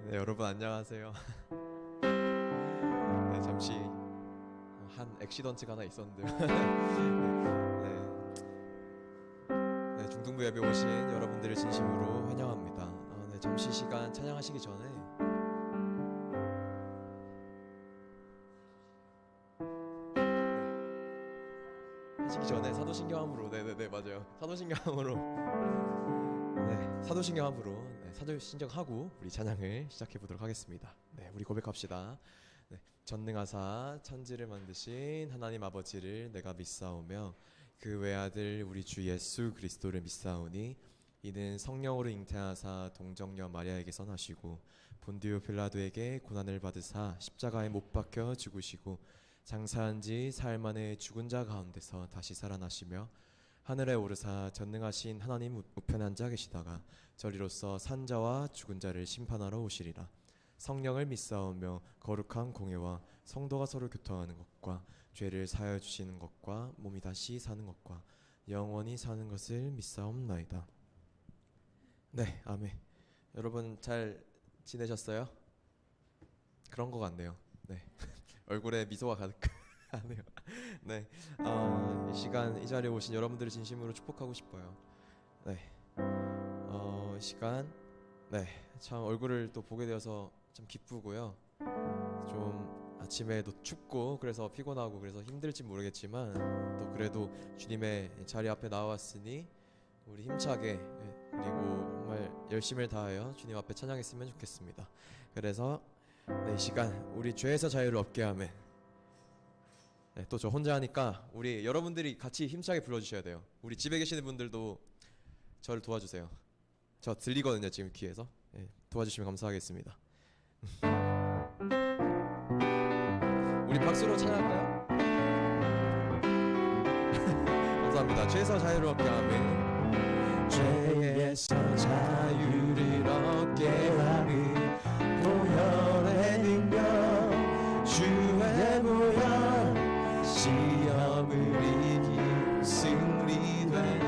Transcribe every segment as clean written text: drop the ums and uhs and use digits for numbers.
네, 여러분 안녕하세요. 네, 잠시 한 액시던트가 하나 있었는데요. 네, 중등부 예배 오신 여러분들을 진심으로 환영합니다. 네, 잠시 시간 찬양하시기 전에 사도신경함으로 맞아요. 사도신경함으로 사도신경하고 우리 찬양을 시작해 보도록 하겠습니다. 네, 우리 고백합시다. 네, 전능하사 천지를 만드신 하나님 아버지를 내가 믿사오며 그 외아들 우리 주 예수 그리스도를 믿사오니 이는 성령으로 잉태하사 동정녀 마리아에게 선하시고 본디오 빌라도에게 고난을 받으사 십자가에 못 박혀 죽으시고 장사한 지 사흘 만에 죽은 자 가운데서 다시 살아나시며 하늘에 오르사 전능하신 하나님 우편에 앉아 계시다가 저리로서 산 자와 죽은 자를 심판하러 오시리라. 성령을 믿사오며 거룩한 공예와 성도가 서로 교통하는 것과 죄를 사하여 주시는 것과 몸이 다시 사는 것과 영원히 사는 것을 믿사옵나이다. 네, 아멘. 여러분 잘 지내셨어요? 그런 것 같네요. 네. 얼굴에 미소가 가득하네요. 네, 이 시간 이 자리에 오신 여러분들을 진심으로 축복하고 싶어요. 네, 이 시간 참 얼굴을 또 보게 되어서 참 기쁘고요. 좀 아침에도 춥고 그래서 피곤하고 그래서 힘들지 모르겠지만 또 그래도 주님의 자리 앞에 나왔으니 우리 힘차게 그리고 정말 열심을 다하여 주님 앞에 찬양했으면 좋겠습니다. 그래서 이 시간 우리 죄에서 자유를 얻게 하면 또 저 혼자 하니까 우리 여러분들이 같이 힘차게 불러주셔야 돼요. 우리 집에 계시는 분들도 저를 도와주세요. 저 들리거든요 지금 귀에서. 도와주시면 감사하겠습니다. 우리 박수로 찬양할까요? 감사합니다. 죄에서 자유를 얻게 하면 죄에서 자유를 얻게 하는 보혈의 능력 주의 보혈 시험을 이긴 승리되니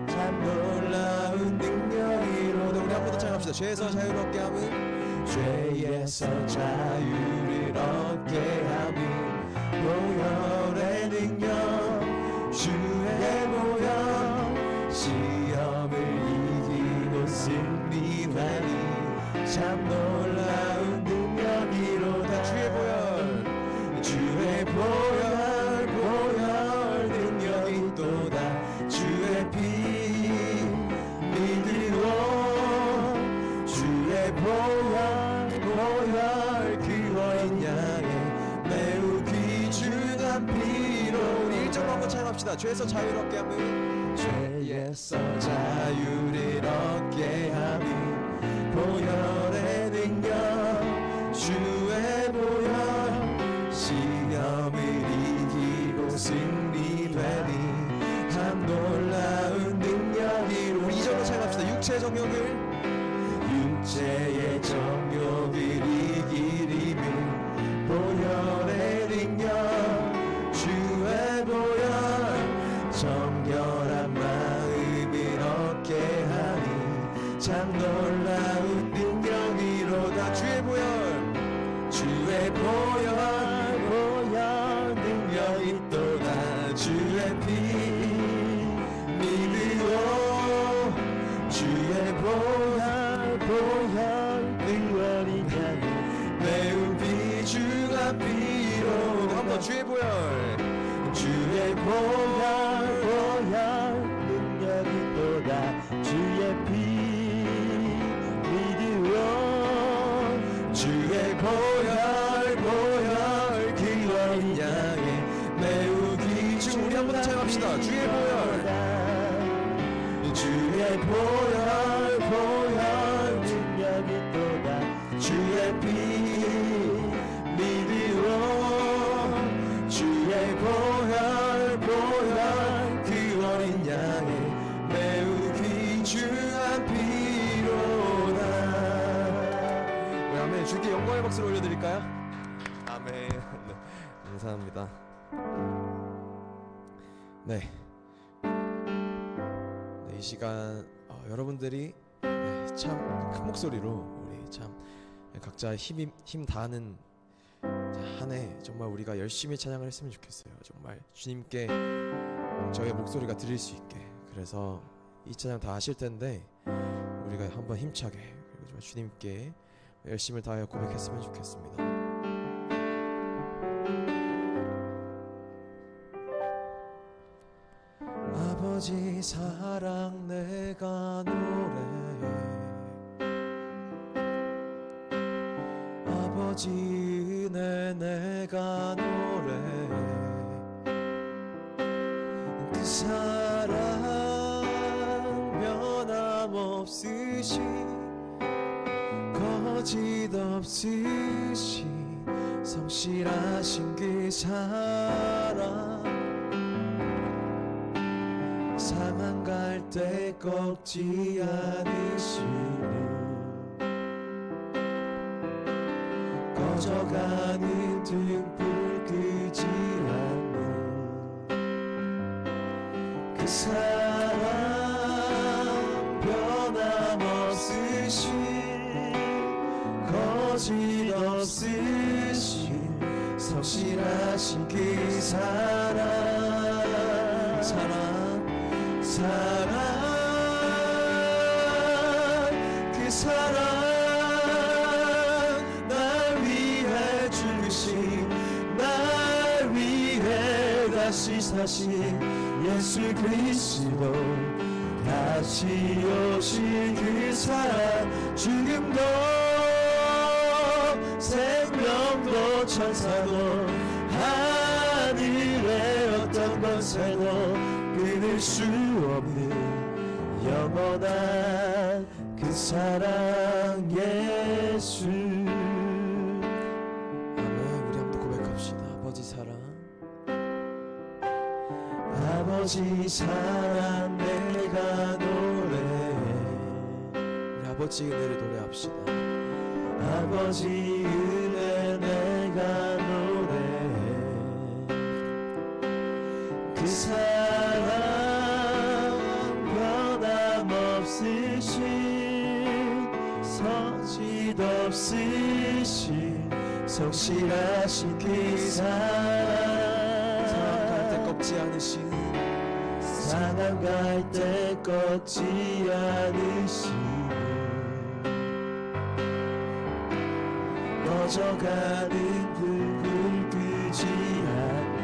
참 놀라운 능력이로다. 우리 한 번 더 찬양합시다. 죄에서 자유를 얻게 하면 죄에서 자유를 얻게 하면 보혈의 능력 주의 보혈 시험을 이기고 승리되니 참 놀라운 능력이로다. 주의 보혈 능력이 또다. 주의 피 믿으오 주의 보혈 그 어린 양의 매우 귀중한 피로. 우리 1절 한번 찬양합시다. 죄에서 자유를 얻게 하면 죄에서 자유를 얻게 하면 보혈의 능력 주의 보혈 시험을 이기고 승리되니 참 놀라운 능력이로. 우리 2절로 찬양합시다. 육체의 정욕을 이기리면 보혈의 능력 주의 보혈 정결한 마음을 얻게 하니 참 놀라운 능력이로다. 주의 보혈 능력이 또다. 주의 피 믿으오 주의 보혈 그 어린 양의 매우 귀중한 피로. 한번 주의 보혈 능력이 또다. 주의 피 믿으오 주의 보혈 그 어린 양의 매우 귀중. 우리 한번 더 찬양합시다. 주의 보혈 능력이 또다. 주의 피 믿으오 주의 보혈 그 어린 양의 매우 귀중한 피로다. 아멘. 주께 영광의 박수를 올려드릴까요? 아멘. 네, 감사합니다. 네, 이 시간 여러분들이 참 큰 목소리로 우리 참 각자 힘 다하는 한 해 정말 우리가 열심히 찬양을 했으면 좋겠어요. 정말 주님께 저의 목소리가 들릴 수 있게. 그래서 이 찬양 다 하실 텐데 우리가 한번 힘차게 그리고 정말 주님께 열심을 다하여 고백했으면 좋겠습니다. 아버지 사랑 내가 노래해, 아버지 은혜 내가 노래해. 그 사랑 변함없으신 거짓 없으신 성실하신 그 사랑, 상한 갈 때 꺾지 않으시고 꺼져가는 등불 끄지 않는 그 사랑, 변함없으신 거짓 없으신 성실하신 그 사랑, 사랑 그 사랑, 날 위해 죽으신, 날 위해 다시 사신 예수 그리스도, 다시 오신 그 사랑, 죽음도 생명도 천사도 하늘의 어떤 권세도 끊을 수 없는 영원한 그 사랑 예수. 아멘. 우리 한번 고백합시다. 아버지 사랑, 아버지 사랑 내가 노래해. 우리 아버지 은혜를 노래합시다. 아버지 은혜 내가 노래해. 그 사랑 변함없으신 거짓 없으신 성실하신 그 사랑, 상한 갈 때 꺾지 않으신, 상한 갈 때 꺾지 않으신 꺼져가는 불을 끄지 않는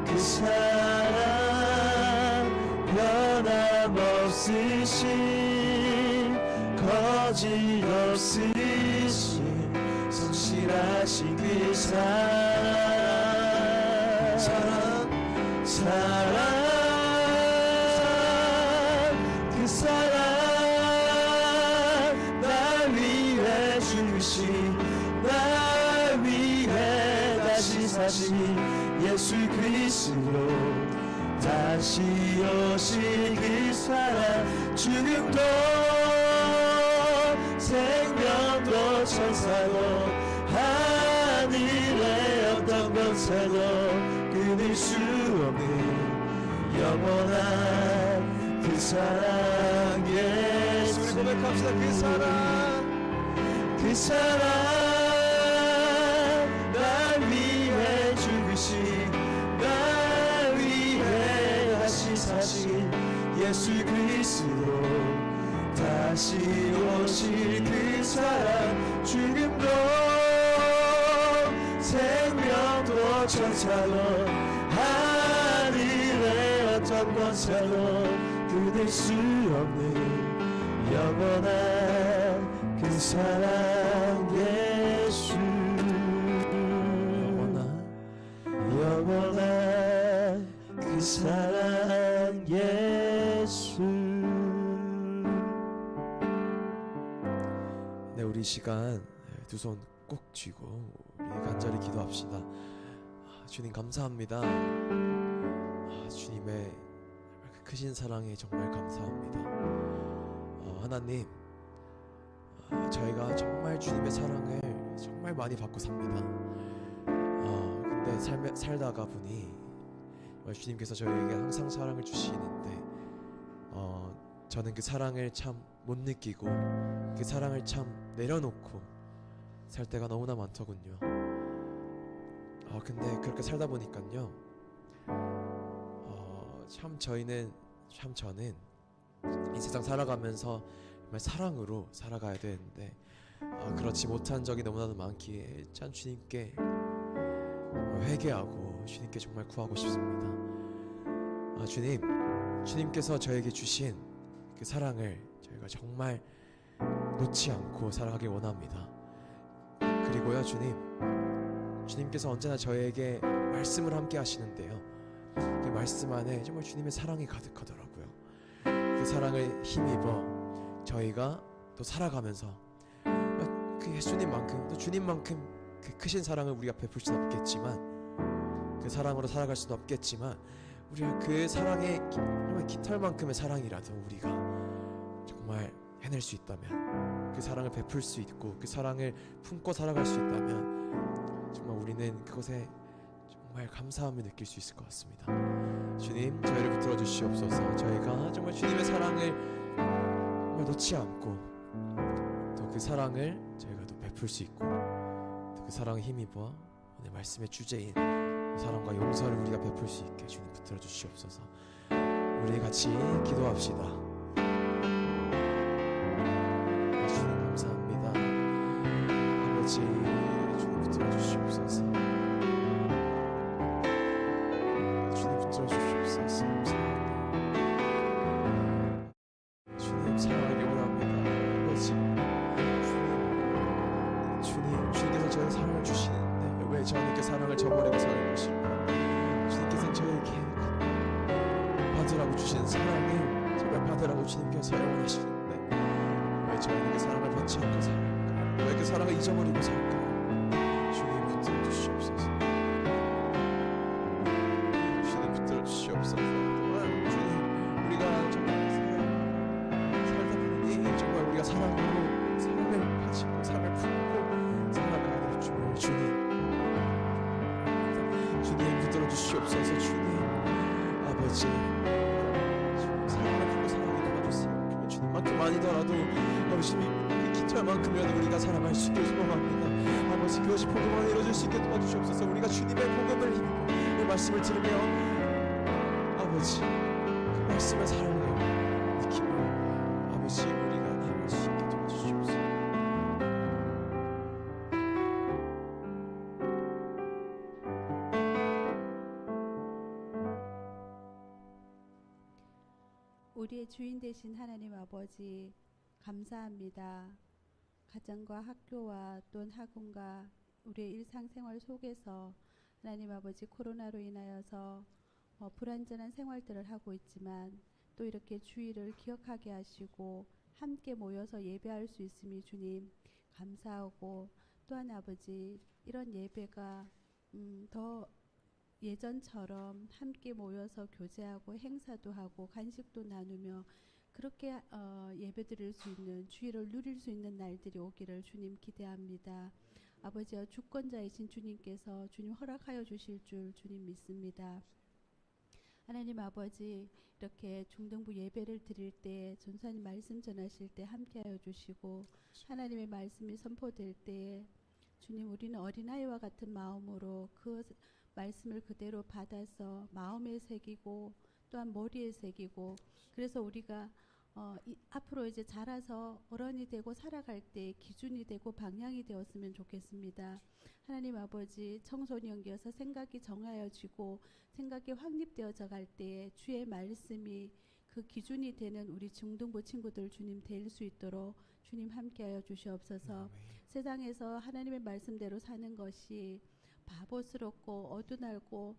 그 사랑, 변함없으신 거짓 없으신 성실하신 그 사랑, 사랑 그 사랑, 날 위해 죽으신, 날 위해 다시 사신 예수 그리스도, 다시 오신 그 사랑, 죽음도 생명도 천사도 하늘의 어떤 권세도 끊을 수 없는 영원한 그 사랑 예수. 우리 고백합시다. 그 사랑, 그 사랑, 날 위해 죽으신, 날 위해 다시 사신 예수 그리스도, 다시 오실 그 사랑, 죽음도 생명도 천사도 하늘의 어떤 권세도 끊을 수 없는 영원한 그 사랑 예수. 영원한 그 사랑 예수. 네, 우리 시간 두 손 꼭 쥐고 우리 간절히 기도합시다. 주님 감사합니다. 주님의 크신 사랑에 정말 감사합니다. 하나님, 저희가 정말 주님의 사랑을 정말 많이 받고 삽니다. 근데 살다가 보니 주님께서 저희에게 항상 사랑을 주시는데 저는 그 사랑을 참 못 느끼고 그 사랑을 참 내려놓고 살 때가 너무나 많더군요. 근데 그렇게 살다 보니까요, 참 저는 이 세상 살아가면서 정말 사랑으로 살아가야 되는데 그렇지 못한 적이 너무나도 많기에 참 주님께 회개하고 주님께 정말 구하고 싶습니다. 주님께서 저에게 주신 그 사랑을 저희가 정말 놓지 않고 살아가길 원합니다. 그리고요, 주님께서 언제나 저에게 말씀을 함께 하시는데요, 그 말씀 안에 정말 주님의 사랑이 가득하더라고요. 그 사랑을 힘입어 저희가 또 살아가면서 그 예수님만큼 또 주님만큼 그 크신 사랑을 우리가 베풀 수는 없겠지만, 그 사랑으로 살아갈 수는 없겠지만, 우리가 그 사랑의 정말 깃털만큼의 사랑이라도 우리가 정말 해낼 수 있다면, 그 사랑을 베풀 수 있고 그 사랑을 품고 살아갈 수 있다면 정말 우리는 그것에 정말 감사함을 느낄 수 있을 것 같습니다. 주님, 저희를 붙들어 주시옵소서. 저희가 정말 주님의 사랑을 정말 놓지 않고 또 그 사랑을 저희가 또 베풀 수 있고 또 그 사랑에 힘입어 오늘 말씀의 주제인 사랑과 용서를 우리가 베풀 수 있게 주님 붙들어 주시옵소서. 우리 같이 기도합시다. 주님 감사합니다. 아버지, 주님 붙들어 주시옵소서. 주님 붙들어 주시옵소서. 감사합니다. 주님 사랑하기 원합니다. 아버지, 주님께서 저에게 사랑을 주시는데 왜 저에게 사랑을 저버리고 사는 것일까? 주님께서 저에게 받으라고 주신 사랑을 제발 받으라고 주님께서 사용하시는데 왜 저에게 사랑을 받지 않고 살까? 왜 그 사랑을 잊어버리고 살까? 주님 붙들어 주시옵소서. 주님 붙들어 주시옵소서. 또한 주님, 우리가 정말 살다 보니 정말 우리가 사랑으로 삶을 가지고 삶을 품고 살아가야 될 줄 주님 붙들어 주시옵소서. 주님 아버지, 사랑을 품고 살아가게 도와주세요. 주님만큼 아니더라도 아버지 그 깃털만큼이라도 우리가 살아갈 수 있게 소망합니다. 아버지, 그것이 복음 안에 이루어질 수 있게 도와주시옵소서. 우리가 주님의 복음을 힘입고 그 말씀을 들으며 아버지 그 말씀을 사랑하며 느끼며 아버지 우리가 나아갈 수 있게 도와주시옵소서. 우리의 주인 되신 하나님 아버지, 감사합니다. 가정과 학교와 또는 학원과 우리의 일상생활 속에서 하나님 아버지, 코로나로 인하여서 불완전한 생활들을 하고 있지만 또 이렇게 주일을 기억하게 하시고 함께 모여서 예배할 수 있음이 주님 감사하고, 또한 아버지 이런 예배가 더 예전처럼 함께 모여서 교제하고 행사도 하고 간식도 나누며 그렇게 예배드릴 수 있는, 주일을 누릴 수 있는 날들이 오기를 주님 기대합니다. 아버지와 주권자이신 주님께서 주님 허락하여 주실 줄 주님 믿습니다. 하나님 아버지, 이렇게 중등부 예배를 드릴 때 전사님 말씀 전하실 때 함께하여 주시고 하나님의 말씀이 선포될 때에 주님, 우리는 어린아이와 같은 마음으로 그 말씀을 그대로 받아서 마음에 새기고 또한 머리에 새기고, 그래서 우리가 앞으로 이제 자라서 어른이 되고 살아갈 때 기준이 되고 방향이 되었으면 좋겠습니다. 하나님 아버지, 청소년기여서 생각이 정하여지고 생각이 확립되어져 갈 때에 주의 말씀이 그 기준이 되는 우리 중등부 친구들 주님 될 수 있도록 주님 함께하여 주시옵소서. 세상에서 하나님의 말씀대로 사는 것이 바보스럽고 어두날고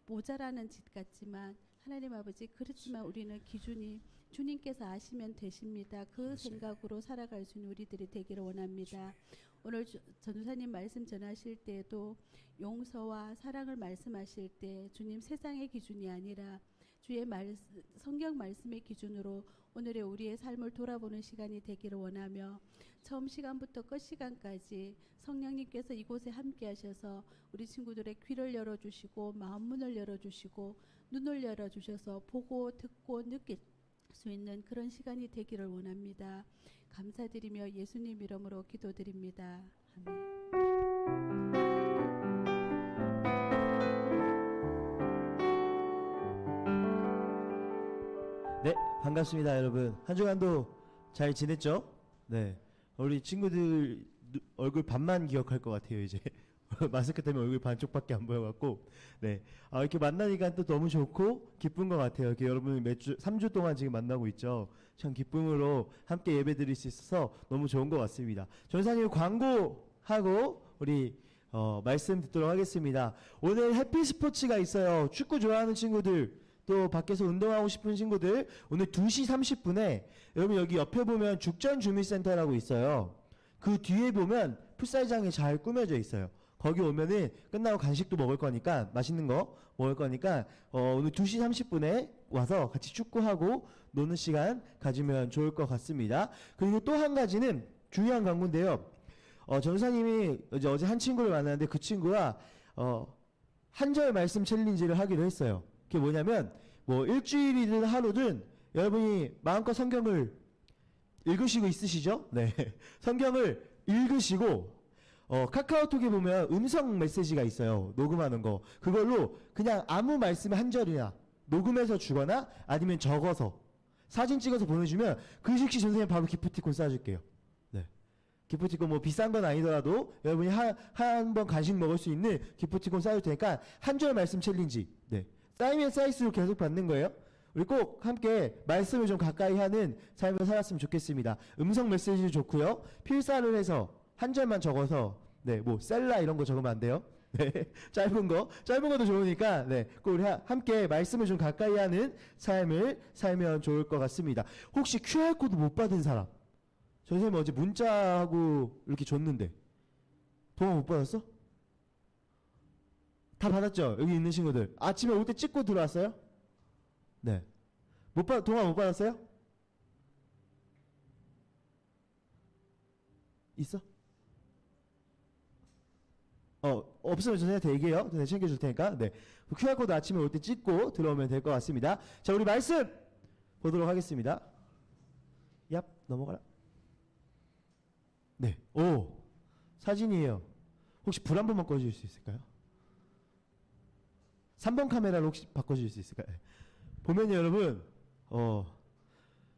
모자라는 짓 같지만 하나님 아버지, 그렇지만 우리는 기준이 주님께서 아시면 되십니다. 그 생각으로 살아갈 수 있는 우리들이 되기를 원합니다. 오늘 전도사님 말씀 전하실 때에도 용서와 사랑을 말씀하실 때 주님 세상의 기준이 아니라 주의 성경 말씀의 기준으로 오늘의 우리의 삶을 돌아보는 시간이 되기를 원하며, 처음 시간부터 끝 시간까지 성령님께서 이곳에 함께 하셔서 우리 친구들의 귀를 열어주시고 마음 문을 열어주시고 눈을 열어주셔서 보고 듣고 느낄 수 있는 그런 시간이 되기를 원합니다. 감사드리며 예수님 이름으로 기도드립니다. 아멘. 네, 반갑습니다, 여러분. 한 주간도 잘 지냈죠? 네, 우리 친구들 얼굴 반만 기억할 것 같아요, 이제. 마스크 때문에 얼굴 반쪽밖에 안 보여갖고. 네, 이렇게 만나니까 또 너무 좋고 기쁜 것 같아요. 이렇게 여러분 매주 3주 동안 지금 만나고 있죠. 참 기쁨으로 함께 예배 드릴 수 있어서 너무 좋은 것 같습니다. 전사님 광고하고 우리 말씀 듣도록 하겠습니다. 오늘 해피 스포츠가 있어요. 축구 좋아하는 친구들, 또 밖에서 운동하고 싶은 친구들, 오늘 2시 30분에 여러분 여기 옆에 보면 죽전주민센터라고 있어요. 그 뒤에 보면 풋살장이 잘 꾸며져 있어요. 거기 오면은 끝나고 간식도 먹을 거니까, 맛있는 거 먹을 거니까 오늘 2시 30분에 와서 같이 축구하고 노는 시간 가지면 좋을 것 같습니다. 그리고 또 한 가지는 중요한 광고인데요. 전사님이 어제 한 친구를 만났는데 그 친구가 한 절 말씀 챌린지를 하기로 했어요. 그게 뭐냐면 뭐 일주일이든 하루든 여러분이 마음껏 성경을 읽으시고 있으시죠? 네. 성경을 읽으시고 카카오톡에 보면 음성 메시지가 있어요. 녹음하는 거. 그걸로 그냥 아무 말씀 한 절이나 녹음해서 주거나 아니면 적어서 사진 찍어서 보내주면 그 즉시 전생님 바로 기프티콘 쏴줄게요. 네. 기프티콘 뭐 비싼 건 아니더라도 여러분이 한 번 간식 먹을 수 있는 기프티콘 쏴줄 테니까 한 절 말씀 챌린지. 네. 쌓이면 쌓일수록 계속 받는 거예요. 우리 꼭 함께 말씀을 좀 가까이 하는 삶을 살았으면 좋겠습니다. 음성 메시지도 좋고요. 필사를 해서 한 절만 적어서 뭐 셀라 이런 거 적으면 안 돼요. 네. 짧은 것도 좋으니까 꼭 우리 함께 말씀을 좀 가까이 하는 삶을 살면 좋을 것 같습니다. 혹시 QR코드 못 받은 사람? 선생님 어제 문자하고 이렇게 줬는데 동화 못 받았어? 다 받았죠? 여기 있는 친구들 아침에 올 때 찍고 들어왔어요? 네. 동화 못 받았어요? 있어? 없으면 저한테 얘기해요. 제가 챙겨줄 테니까. 네. QR코드 아침에 올 때 찍고 들어오면 될 것 같습니다. 자, 우리 말씀 보도록 하겠습니다. 얍, 넘어가라. 네. 오, 사진이에요. 혹시 불 한 번만 꺼주실 수 있을까요? 3번 카메라로 혹시 바꿔주실 수 있을까요? 네. 보면요, 여러분,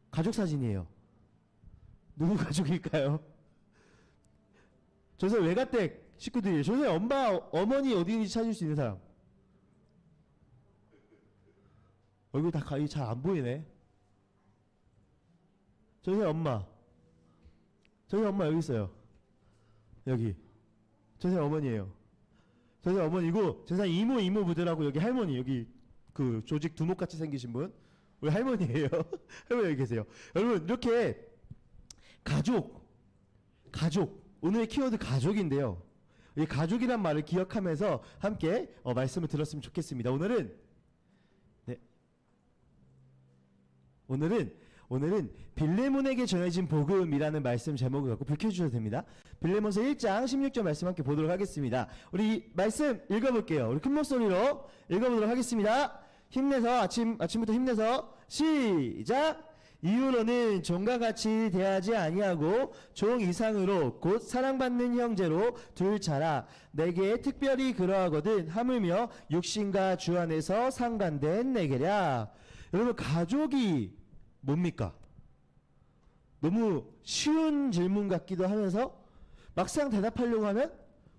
가족 사진이에요. 누구 가족일까요? 조선 외가댁 식구들이에요. 조선 엄마, 어머니 어디 있는지 찾을 수 있는 사람. 얼굴 다 잘 안 보이네. 조선 엄마. 조선 엄마 여기 있어요. 여기. 조선 어머니예요. 조선 어머니고, 조선 이모부들하고 여기 할머니, 여기 그 조직 두목같이 생기신 분. 우리 할머니예요. 할머니 여기 계세요. 여러분, 이렇게 가족. 오늘의 키워드 가족인데요. 이 가족이란 말을 기억하면서 함께 말씀을 들었으면 좋겠습니다. 오늘은 빌레몬에게 전해진 복음이라는 말씀 제목을 갖고 불 켜주셔도 됩니다. 빌레몬서 1장 16절 말씀 함께 보도록 하겠습니다. 우리 말씀 읽어볼게요. 우리 큰 목소리로 읽어보도록 하겠습니다. 힘내서 아침부터 힘내서 시작. 이후로는 종과 같이 대하지 아니하고 종 이상으로 곧 사랑받는 형제로 둘 자라. 내게 특별히 그러하거든 하물며 육신과 주 안에서 상관된 내게랴. 여러분, 가족이 뭡니까? 너무 쉬운 질문 같기도 하면서 막상 대답하려고 하면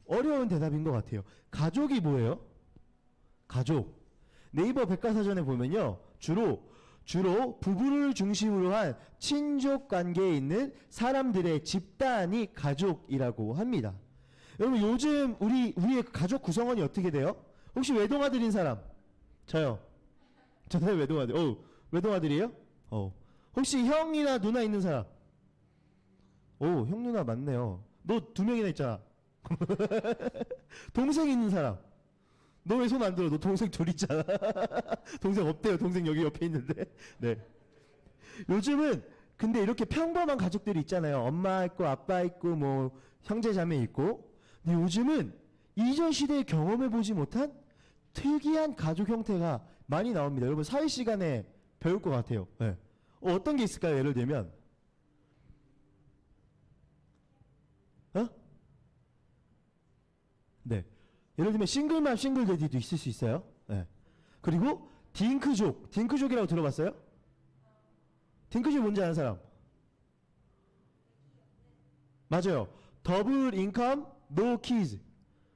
어려운 대답인 것 같아요. 가족이 뭐예요? 가족. 네이버 백과사전에 보면요, 주로 부부를 중심으로 한 친족 관계에 있는 사람들의 집단이 가족이라고 합니다. 여러분, 요즘 우리의 가족 구성원이 어떻게 돼요? 혹시 외동아들인 사람? 저요. 저는 외동아들. 외동아들이에요? 혹시 형이나 누나 있는 사람? 형 누나 많네요. 너 2명이나 있잖아. 동생 있는 사람? 너 왜 손 안 들어? 너 동생 둘 있잖아. 동생 없대요. 동생 여기 옆에 있는데. 네. 요즘은 근데 이렇게 평범한 가족들이 있잖아요. 엄마 있고 아빠 있고 뭐 형제 자매 있고. 근데 요즘은 이전 시대에 경험해 보지 못한 특이한 가족 형태가 많이 나옵니다. 여러분, 사회 시간에 배울 것 같아요. 네. 어떤 게 있을까요? 예를 들면 네. 예를 들면 싱글맘 싱글데디도 있을 수 있어요. 네. 그리고 딩크족이라고 들어봤어요? 딩크족 뭔지 아는 사람? 맞아요. 더블 인컴 노 키즈.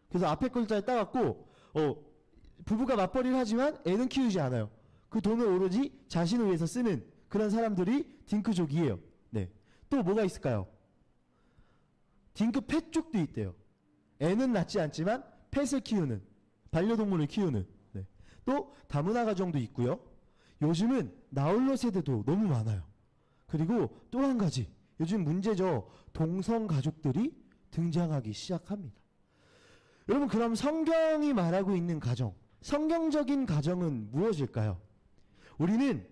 그래서 앞에 글자에 따갖고 부부가 맞벌이를 하지만 애는 키우지 않아요. 그 돈을 오로지 자신을 위해서 쓰는 그런 사람들이 딩크족이에요. 네. 또 뭐가 있을까요? 딩크 펫족도 있대요. 애는 낳지 않지만 펫을 키우는, 반려동물을 키우는. 네. 또 다문화 가정도 있고요. 요즘은 나홀로 세대도 너무 많아요. 그리고 또 한 가지, 요즘 문제죠. 동성 가족들이 등장하기 시작합니다. 여러분, 그럼 성경이 말하고 있는 가정, 성경적인 가정은 무엇일까요? 우리는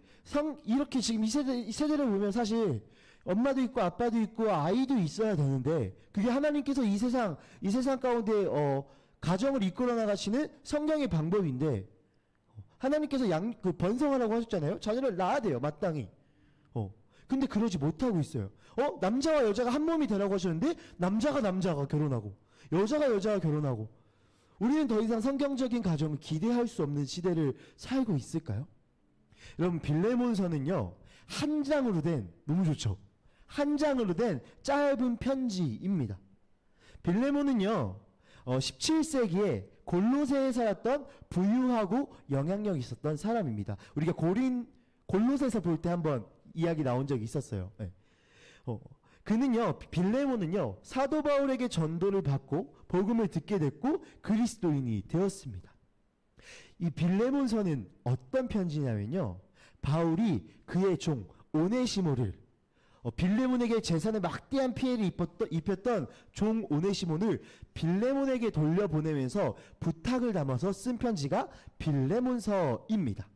이렇게 지금 이 세대를 보면 사실 엄마도 있고 아빠도 있고 아이도 있어야 되는데, 그게 하나님께서 이 세상 가운데 가정을 이끌어 나가시는 성경의 방법인데, 하나님께서 번성하라고 하셨잖아요. 자녀를 낳아야 돼요, 마땅히. 근데 그러지 못하고 있어요. 남자와 여자가 한 몸이 되라고 하셨는데 남자가 결혼하고 여자가 결혼하고. 우리는 더 이상 성경적인 가정을 기대할 수 없는 시대를 살고 있을까요? 여러분, 빌레몬서는요, 한 장으로 된, 너무 좋죠, 한 장으로 된 짧은 편지입니다. 빌레몬은요 17세기에 골로새에 살았던 부유하고 영향력 있었던 사람입니다. 우리가 골로새서 볼 때 한번 이야기 나온 적이 있었어요. 네. 빌레몬은요 사도 바울에게 전도를 받고 복음을 듣게 됐고 그리스도인이 되었습니다. 이 빌레몬서는 어떤 편지냐면요, 바울이 그의 종 오네시모를, 빌레몬에게 재산에 막대한 피해를 입혔던 종 오네시모를 빌레몬에게 돌려보내면서 부탁을 담아서 쓴 편지가 빌레몬서입니다.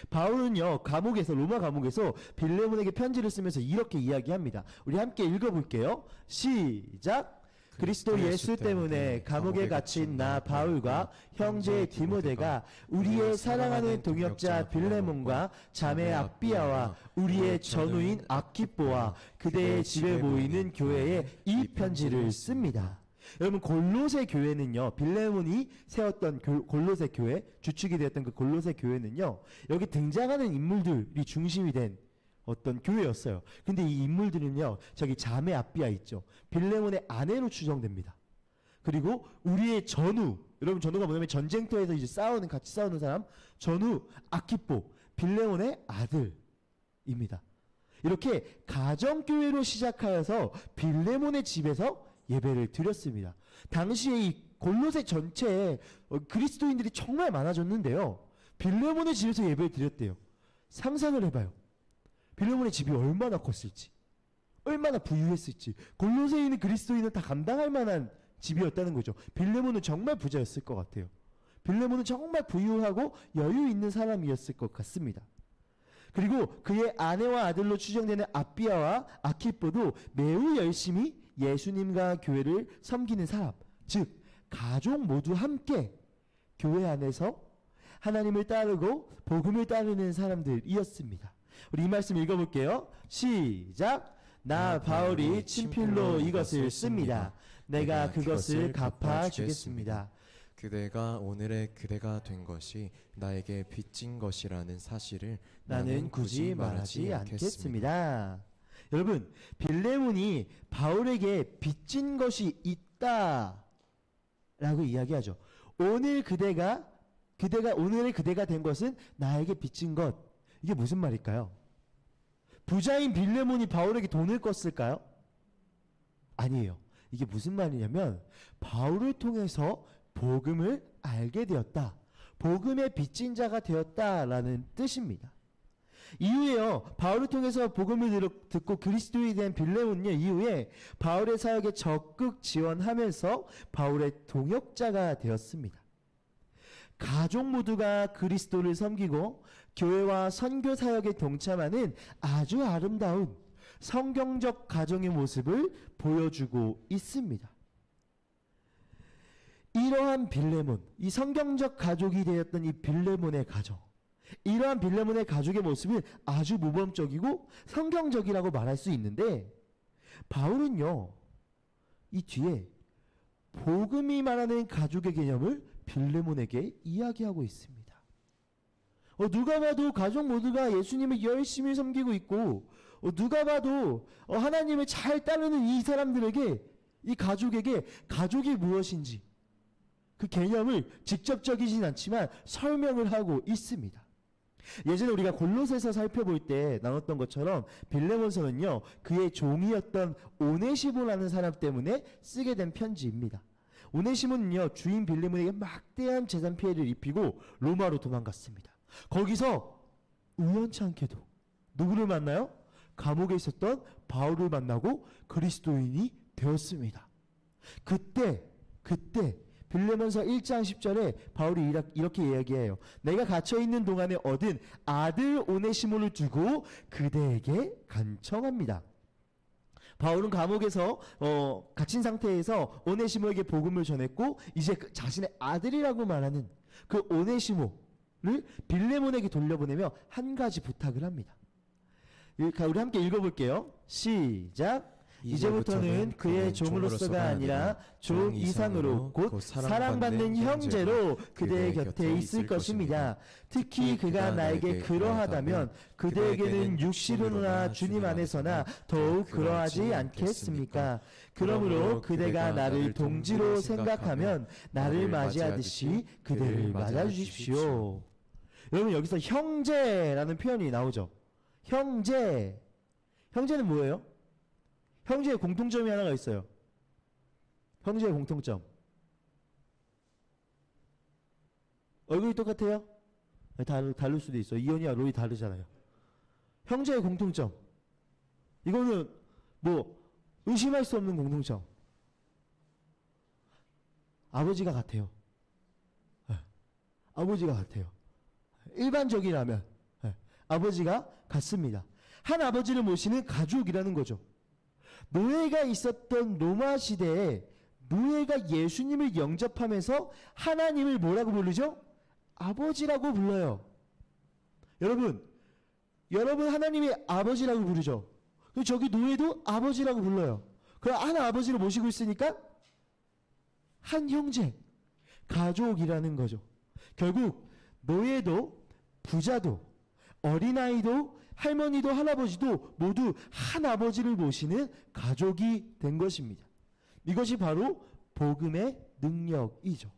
바울은요 로마 감옥에서 빌레몬에게 편지를 쓰면서 이렇게 이야기합니다. 우리 함께 읽어볼게요. 시작. 그리스도 예수 때문에 감옥에 갇힌 나 바울과 형제 디모데가 우리의 사랑하는 동역자 빌레몬과 자매 아비아와 우리의 전우인 아키뽀와 그대의 집에 모이는 교회에 이 편지를 씁니다. 여러분, 골로새 교회는요, 빌레몬이 세웠던 골로새 교회, 주축이 되었던 그 골로새 교회는요, 여기 등장하는 인물들이 중심이 된 어떤 교회였어요. 근데 이 인물들은요, 저기 자매 아비아 있죠, 빌레몬의 아내로 추정됩니다. 그리고 우리의 전우, 여러분 전우가 뭐냐면 전쟁터에서 이제 같이 싸우는 사람, 전우 아키뽀, 빌레몬의 아들입니다. 이렇게 가정교회로 시작하여서 빌레몬의 집에서 예배를 드렸습니다. 당시에 이 골로새 전체에 그리스도인들이 정말 많아졌는데요, 빌레몬의 집에서 예배를 드렸대요. 상상을 해봐요. 빌레몬의 집이 얼마나 컸을지, 얼마나 부유했을지. 골로새에 있는 그리스도인은 다 감당할 만한 집이었다는 거죠. 빌레몬은 정말 부자였을 것 같아요. 빌레몬은 정말 부유하고 여유 있는 사람이었을 것 같습니다. 그리고 그의 아내와 아들로 추정되는 아비아와 아키뽀도 매우 열심히 예수님과 교회를 섬기는 사람, 즉 가족 모두 함께 교회 안에서 하나님을 따르고 복음을 따르는 사람들이었습니다. 우리 이 말씀 읽어볼게요. 시작. 나 바울이 친필로 이것을 씁니다. 내가 그것을 갚아주겠습니다. 그대가 오늘의 그대가 된 것이 나에게 빚진 것이라는 사실을 나는 굳이 말하지 않겠습니다. 여러분, 빌레몬이 바울에게 빚진 것이 있다라고 이야기하죠. 오늘의 그대가 된 것은 나에게 빚진 것. 이게 무슨 말일까요? 부자인 빌레몬이 바울에게 돈을 껐을까요? 아니에요. 이게 무슨 말이냐면 바울을 통해서 복음을 알게 되었다, 복음의 빚진 자가 되었다라는 뜻입니다. 이후에요, 바울을 통해서 복음을 듣고 그리스도인이 된 빌레몬은요, 이후에 바울의 사역에 적극 지원하면서 바울의 동역자가 되었습니다. 가족 모두가 그리스도를 섬기고 교회와 선교 사역에 동참하는 아주 아름다운 성경적 가정의 모습을 보여주고 있습니다. 이러한 빌레몬, 이 성경적 가족이 되었던 이 빌레몬의 가정, 이러한 빌레몬의 가족의 모습은 아주 모범적이고 성경적이라고 말할 수 있는데, 바울은요, 이 뒤에 복음이 말하는 가족의 개념을 빌레몬에게 이야기하고 있습니다. 누가 봐도 가족 모두가 예수님을 열심히 섬기고 있고, 누가 봐도 하나님을 잘 따르는 이 사람들에게, 이 가족에게 가족이 무엇인지 그 개념을 직접적이진 않지만 설명을 하고 있습니다. 예전에 우리가 골로새서 살펴볼 때 나눴던 것처럼 빌레몬서는요, 그의 종이었던 오네시모라는 사람 때문에 쓰게 된 편지입니다. 오네시모는요, 주인 빌레몬에게 막대한 재산 피해를 입히고 로마로 도망갔습니다. 거기서 우연치 않게도 누구를 만나요? 감옥에 있었던 바울을 만나고 그리스도인이 되었습니다. 그때 빌레몬서 1장 10절에 바울이 이렇게 이야기해요. 내가 갇혀있는 동안에 얻은 아들 오네시모를 두고 그대에게 간청합니다. 바울은 감옥에서 갇힌 상태에서 오네시모에게 복음을 전했고, 이제 그 자신의 아들이라고 말하는 그 오네시모를 빌레몬에게 돌려보내며 한 가지 부탁을 합니다. 우리 함께 읽어볼게요. 시작. 이제부터는 그의 종으로서가 아니라 종 이상으로 곧 사랑받는 형제로 그대의 곁에 있을 것입니다. 특히 그가 나에게 그러하다면 그대에게는 육신으로나 주님 안에서나 더욱 그러하지 않겠습니까? 그러므로 그대가 나를 동지로 생각하면 나를 맞이하듯이 그대를 맞아주십시오. 여러분, 여기서 형제라는 표현이 나오죠. 형제는 뭐예요? 형제의 공통점이 하나가 있어요. 형제의 공통점. 얼굴이 똑같아요? 다를 수도 있어요. 이현이와 로이 다르잖아요. 형제의 공통점. 이거는 뭐 의심할 수 없는 공통점. 아버지가 같아요. 아버지가 같아요. 일반적이라면 아버지가 같습니다. 한 아버지를 모시는 가족이라는 거죠. 노예가 있었던 로마 시대에 노예가 예수님을 영접하면서 하나님을 뭐라고 부르죠? 아버지라고 불러요. 여러분 하나님이 아버지라고 부르죠. 저기 노예도 아버지라고 불러요. 그럼 한 아버지를 모시고 있으니까 한 형제, 가족이라는 거죠. 결국 노예도 부자도 어린아이도 할머니도 할아버지도 모두 한 아버지를 모시는 가족이 된 것입니다. 이것이 바로 복음의 능력이죠.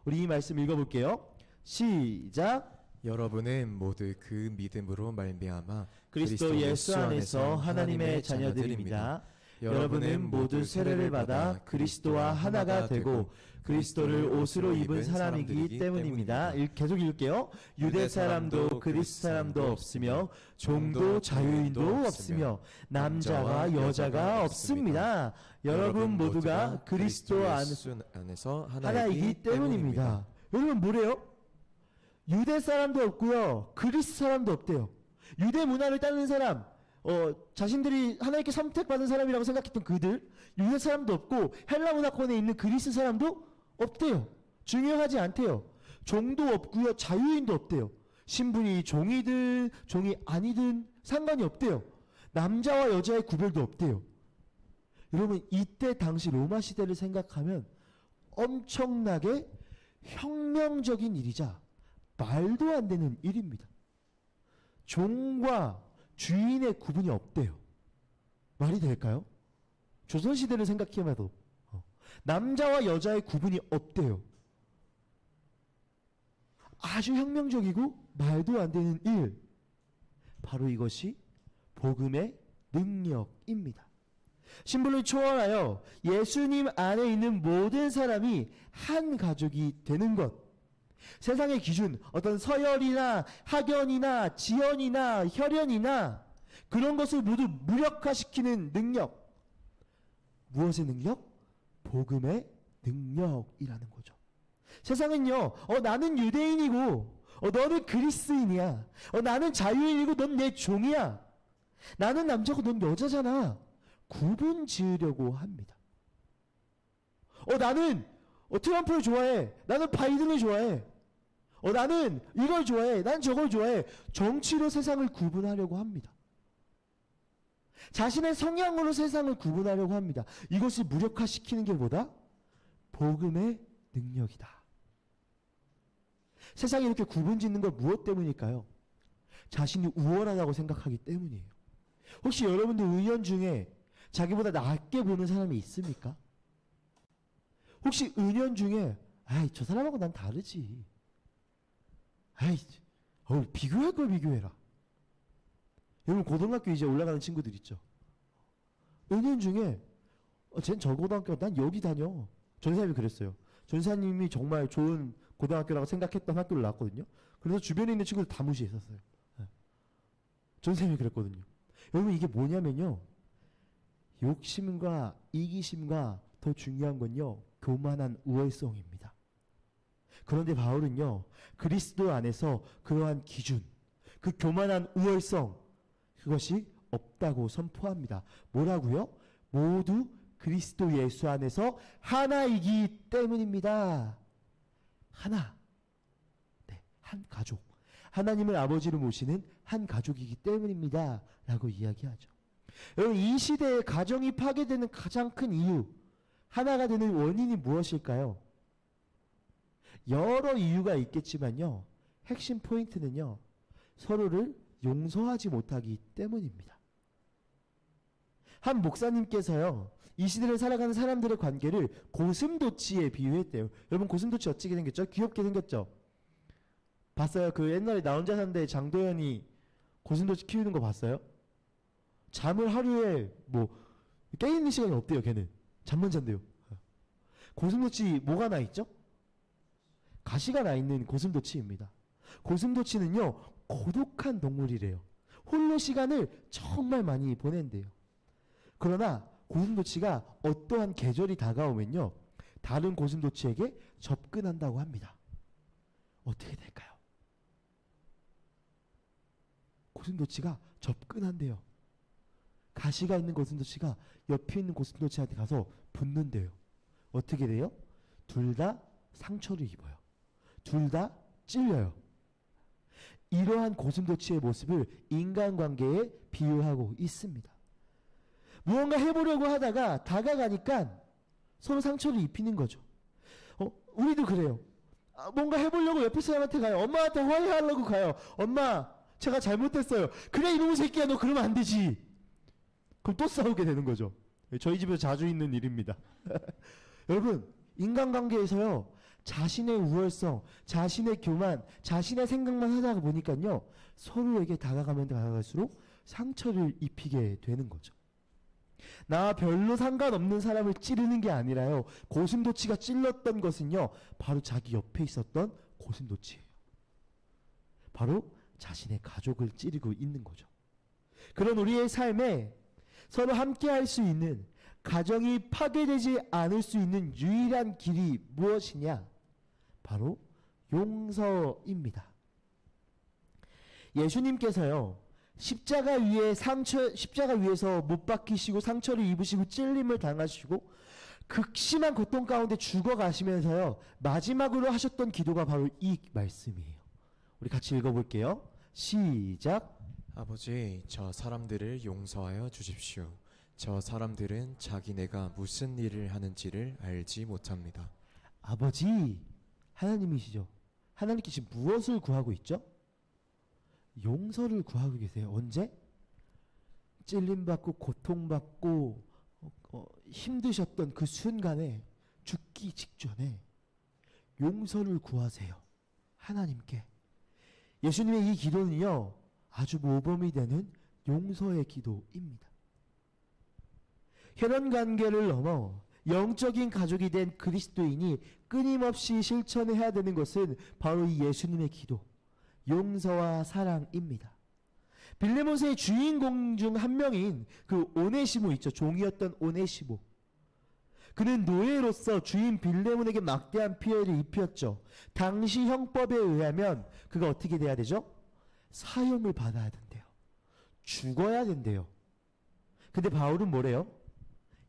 우리 이 말씀 읽어볼게요. 시작. 여러분은 모두 그 믿음으로 말미암아 그리스도 예수 안에서 하나님의 자녀들입니다. 여러분은 모두 세례를 받아 그리스도와 하나가 되고 그리스도를 옷으로 입은 사람이기 때문입니다. 계속 읽을게요. 유대 사람도 그리스 사람도 없으며 종도 자유인도 없으며 남자와 여자가 없습니다. 여러분 모두가 그리스도 안에서 하나이기 때문입니다. 여러분 뭐래요? 유대 사람도 없고요, 그리스 사람도 없대요. 유대 문화를 따르는 사람, 자신들이 하나님께 선택받은 사람이라고 생각했던 그들, 유대 사람도 없고 헬라 문화권에 있는 그리스 사람도 없대요. 중요하지 않대요. 종도 없고요, 자유인도 없대요. 신분이 종이든 종이 아니든 상관이 없대요. 남자와 여자의 구별도 없대요. 여러분, 이때 당시 로마 시대를 생각하면 엄청나게 혁명적인 일이자 말도 안 되는 일입니다. 종과 주인의 구분이 없대요. 말이 될까요? 조선시대를 생각해봐도 남자와 여자의 구분이 없대요. 아주 혁명적이고 말도 안 되는 일. 바로 이것이 복음의 능력입니다. 신분을 초월하여 예수님 안에 있는 모든 사람이 한 가족이 되는 것. 세상의 기준, 어떤 서열이나 학연이나 지연이나 혈연이나 그런 것을 모두 무력화시키는 능력. 무엇의 능력? 복음의 능력이라는 거죠. 세상은요, 나는 유대인이고 너는 그리스인이야. 나는 자유인이고 넌 내 종이야. 나는 남자고 넌 여자잖아. 구분 지으려고 합니다. 나는 트럼프를 좋아해. 나는 바이든을 좋아해. 나는 이걸 좋아해. 난 저걸 좋아해. 정치로 세상을 구분하려고 합니다. 자신의 성향으로 세상을 구분하려고 합니다. 이것을 무력화시키는 게 뭐다? 복음의 능력이다. 세상이 이렇게 구분짓는 건 무엇 때문일까요? 자신이 우월하다고 생각하기 때문이에요. 혹시 여러분들 의견 중에 자기보다 낮게 보는 사람이 있습니까? 혹시 은연 중에 저 사람하고 난 다르지. 비교할 걸 비교해라. 여러분 고등학교 이제 올라가는 친구들 있죠. 은연 중에 쟨 저 고등학교 난 여기 다녀. 전사님이 그랬어요. 전사님이 정말 좋은 고등학교라고 생각했던 학교를 나왔거든요. 그래서 주변에 있는 친구들 다 무시했었어요. 전사님이 그랬거든요. 여러분 이게 뭐냐면요. 욕심과 이기심과 더 중요한 건요. 교만한 우월성입니다. 그런데 바울은요. 그리스도 안에서 그러한 기준, 그 교만한 우월성 그것이 없다고 선포합니다. 뭐라고요? 모두 그리스도 예수 안에서 하나이기 때문입니다. 하나. 네, 한 가족. 하나님을 아버지로 모시는 한 가족이기 때문입니다. 라고 이야기하죠. 여러분 이 시대에 가정이 파괴되는 가장 큰 이유 하나가 되는 원인이 무엇일까요? 여러 이유가 있겠지만요. 핵심 포인트는요. 서로를 용서하지 못하기 때문입니다. 한 목사님께서요. 이 시대를 살아가는 사람들의 관계를 고슴도치에 비유했대요. 여러분 고슴도치 어찌게 생겼죠? 귀엽게 생겼죠? 봤어요? 그 옛날에 나 혼자 산다에 장도연이 고슴도치 키우는 거 봤어요? 잠을 하루에 깨 있는 시간이 없대요. 걔는 잠만 잔대요. 고슴도치 뭐가 나 있죠? 가시가 나 있는 고슴도치입니다. 고슴도치는요 고독한 동물이래요. 홀로 시간을 정말 많이 보낸대요. 그러나 고슴도치가 어떠한 계절이 다가오면요 다른 고슴도치에게 접근한다고 합니다. 어떻게 될까요? 고슴도치가 접근한대요. 가시가 있는 고슴도치가 옆에 있는 고슴도치한테 가서 붙는데요. 어떻게 돼요? 둘 다 상처를 입어요. 둘 다 찔려요. 이러한 고슴도치의 모습을 인간관계에 비유하고 있습니다. 무언가 해보려고 하다가 다가가니까 서로 상처를 입히는 거죠. 우리도 그래요. 뭔가 해보려고 옆에 사람한테 가요. 엄마한테 화해하려고 가요. 엄마 제가 잘못했어요. 그래 이놈의 새끼야 너 그러면 안 되지. 그럼 또 싸우게 되는 거죠. 저희 집에서 자주 있는 일입니다. 여러분 인간관계에서요 자신의 우월성, 자신의 교만, 자신의 생각만 하다가 보니까요 서로에게 다가가면 다가갈수록 상처를 입히게 되는 거죠. 나와 별로 상관없는 사람을 찌르는 게 아니라요 고슴도치가 찔렀던 것은요 바로 자기 옆에 있었던 고슴도치예요. 바로 자신의 가족을 찌르고 있는 거죠. 그런 우리의 삶에 서로 함께 할 수 있는 가정이 파괴되지 않을 수 있는 유일한 길이 무엇이냐? 바로 용서입니다. 예수님께서요 십자가 위에서 못 박히시고 상처를 입으시고 찔림을 당하시고 극심한 고통 가운데 죽어가시면서요 마지막으로 하셨던 기도가 바로 이 말씀이에요. 우리 같이 읽어볼게요. 시작. 아버지, 저 사람들을 용서하여 주십시오. 저 사람들은 자기네가 무슨 일을 하는지를 알지 못합니다. 아버지, 하나님이시죠. 하나님께 지금 무엇을 구하고 있죠? 용서를 구하고 계세요. 언제? 찔림받고 고통받고 힘드셨던 그 순간에 죽기 직전에 용서를 구하세요. 하나님께. 예수님의 이 기도는요 아주 모범이 되는 용서의 기도입니다. 혈연관계를 넘어 영적인 가족이 된 그리스도인이 끊임없이 실천해야 되는 것은 바로 이 예수님의 기도, 용서와 사랑입니다. 빌레몬서의 주인공 중 한 명인 그 오네시모 있죠. 종이었던 오네시모. 그는 노예로서 주인 빌레몬에게 막대한 피해를 입혔죠. 당시 형법에 의하면 그가 어떻게 돼야 되죠? 사형을 받아야 된대요. 죽어야 된대요. 근데 바울은 뭐래요?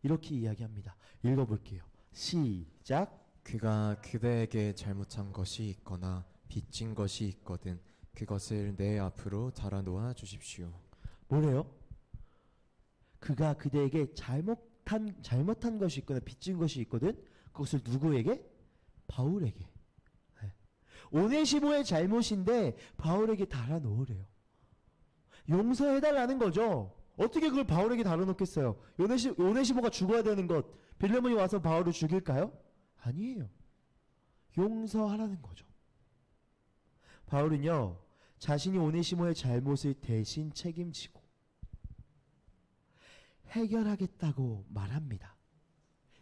이렇게 이야기합니다. 읽어볼게요. 시작. 그가 그대에게 잘못한 것이 있거나 빚진 것이 있거든 그것을 내 앞으로 달아놓아 주십시오. 뭐래요? 그가 그대에게 잘못한 것이 있거나 빚진 것이 있거든. 그것을 누구에게? 바울에게. 네. 오네시모의 잘못인데 바울에게 달아놓으래요. 용서해달라는 거죠. 어떻게 그걸 바울에게 달아놓겠어요? 오네시모가 죽어야 되는 것 빌레몬이 와서 바울을 죽일까요? 아니에요. 용서하라는 거죠. 바울은요 자신이 오네시모의 잘못을 대신 책임지고 해결하겠다고 말합니다.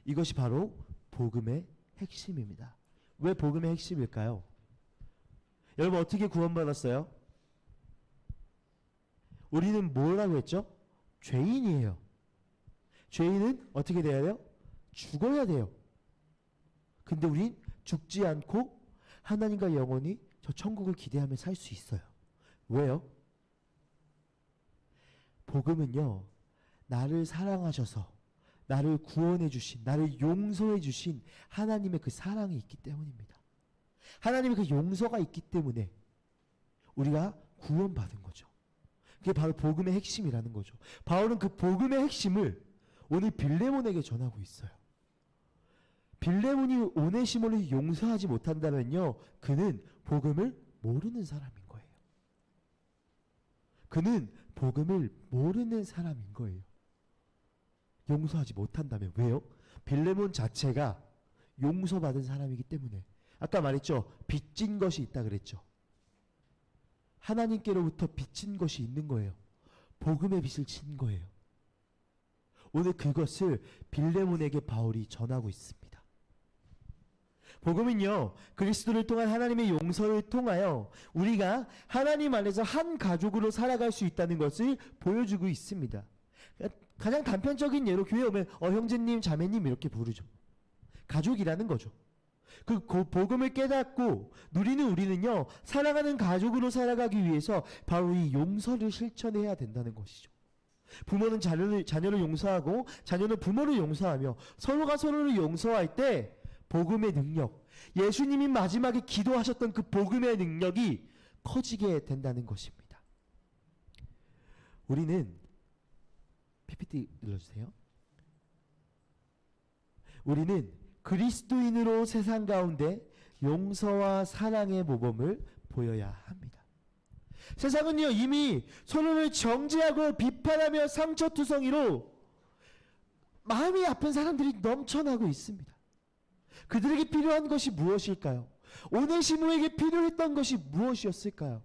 이것이 바로 복음의 핵심입니다. 왜 복음의 핵심일까요? 여러분 어떻게 구원받았어요? 우리는 뭐라고 했죠? 죄인이에요. 죄인은 어떻게 돼야 돼요? 죽어야 돼요. 근데 우린 죽지 않고 하나님과 영원히 저 천국을 기대하며 살 수 있어요. 왜요? 복음은요 나를 사랑하셔서 나를 구원해 주신, 나를 용서해 주신 하나님의 그 사랑이 있기 때문입니다. 하나님의 그 용서가 있기 때문에 우리가 구원받은 거죠. 그게 바로 복음의 핵심이라는 거죠. 바울은 그 복음의 핵심을 오늘 빌레몬에게 전하고 있어요. 빌레몬이 오네시모를 용서하지 못한다면요 그는 복음을 모르는 사람인 거예요. 그는 복음을 모르는 사람인 거예요. 용서하지 못한다면. 왜요? 빌레몬 자체가 용서받은 사람이기 때문에. 아까 말했죠. 빚진 것이 있다 그랬죠. 하나님께로부터 빚진 것이 있는 거예요. 복음의 빚을 진 거예요. 오늘 그것을 빌레몬에게 바울이 전하고 있습니다. 복음은요 그리스도를 통한 하나님의 용서를 통하여 우리가 하나님 안에서 한 가족으로 살아갈 수 있다는 것을 보여주고 있습니다. 가장 단편적인 예로 교회 오면 형제님 자매님 이렇게 부르죠. 가족이라는 거죠. 그 복음을 깨닫고 누리는 우리는요 사랑하는 가족으로 살아가기 위해서 바로 이 용서를 실천해야 된다는 것이죠. 부모는 자녀를 용서하고 자녀는 부모를 용서하며 서로가 서로를 용서할 때 복음의 능력, 예수님이 마지막에 기도하셨던 그 복음의 능력이 커지게 된다는 것입니다. 우리는 PPT 눌러주세요. 우리는 그리스도인으로 세상 가운데 용서와 사랑의 모범을 보여야 합니다. 세상은요 이미 서로를 정죄하고 비판하며 상처투성이로 마음이 아픈 사람들이 넘쳐나고 있습니다. 그들에게 필요한 것이 무엇일까요? 오네시모에게 필요했던 것이 무엇이었을까요?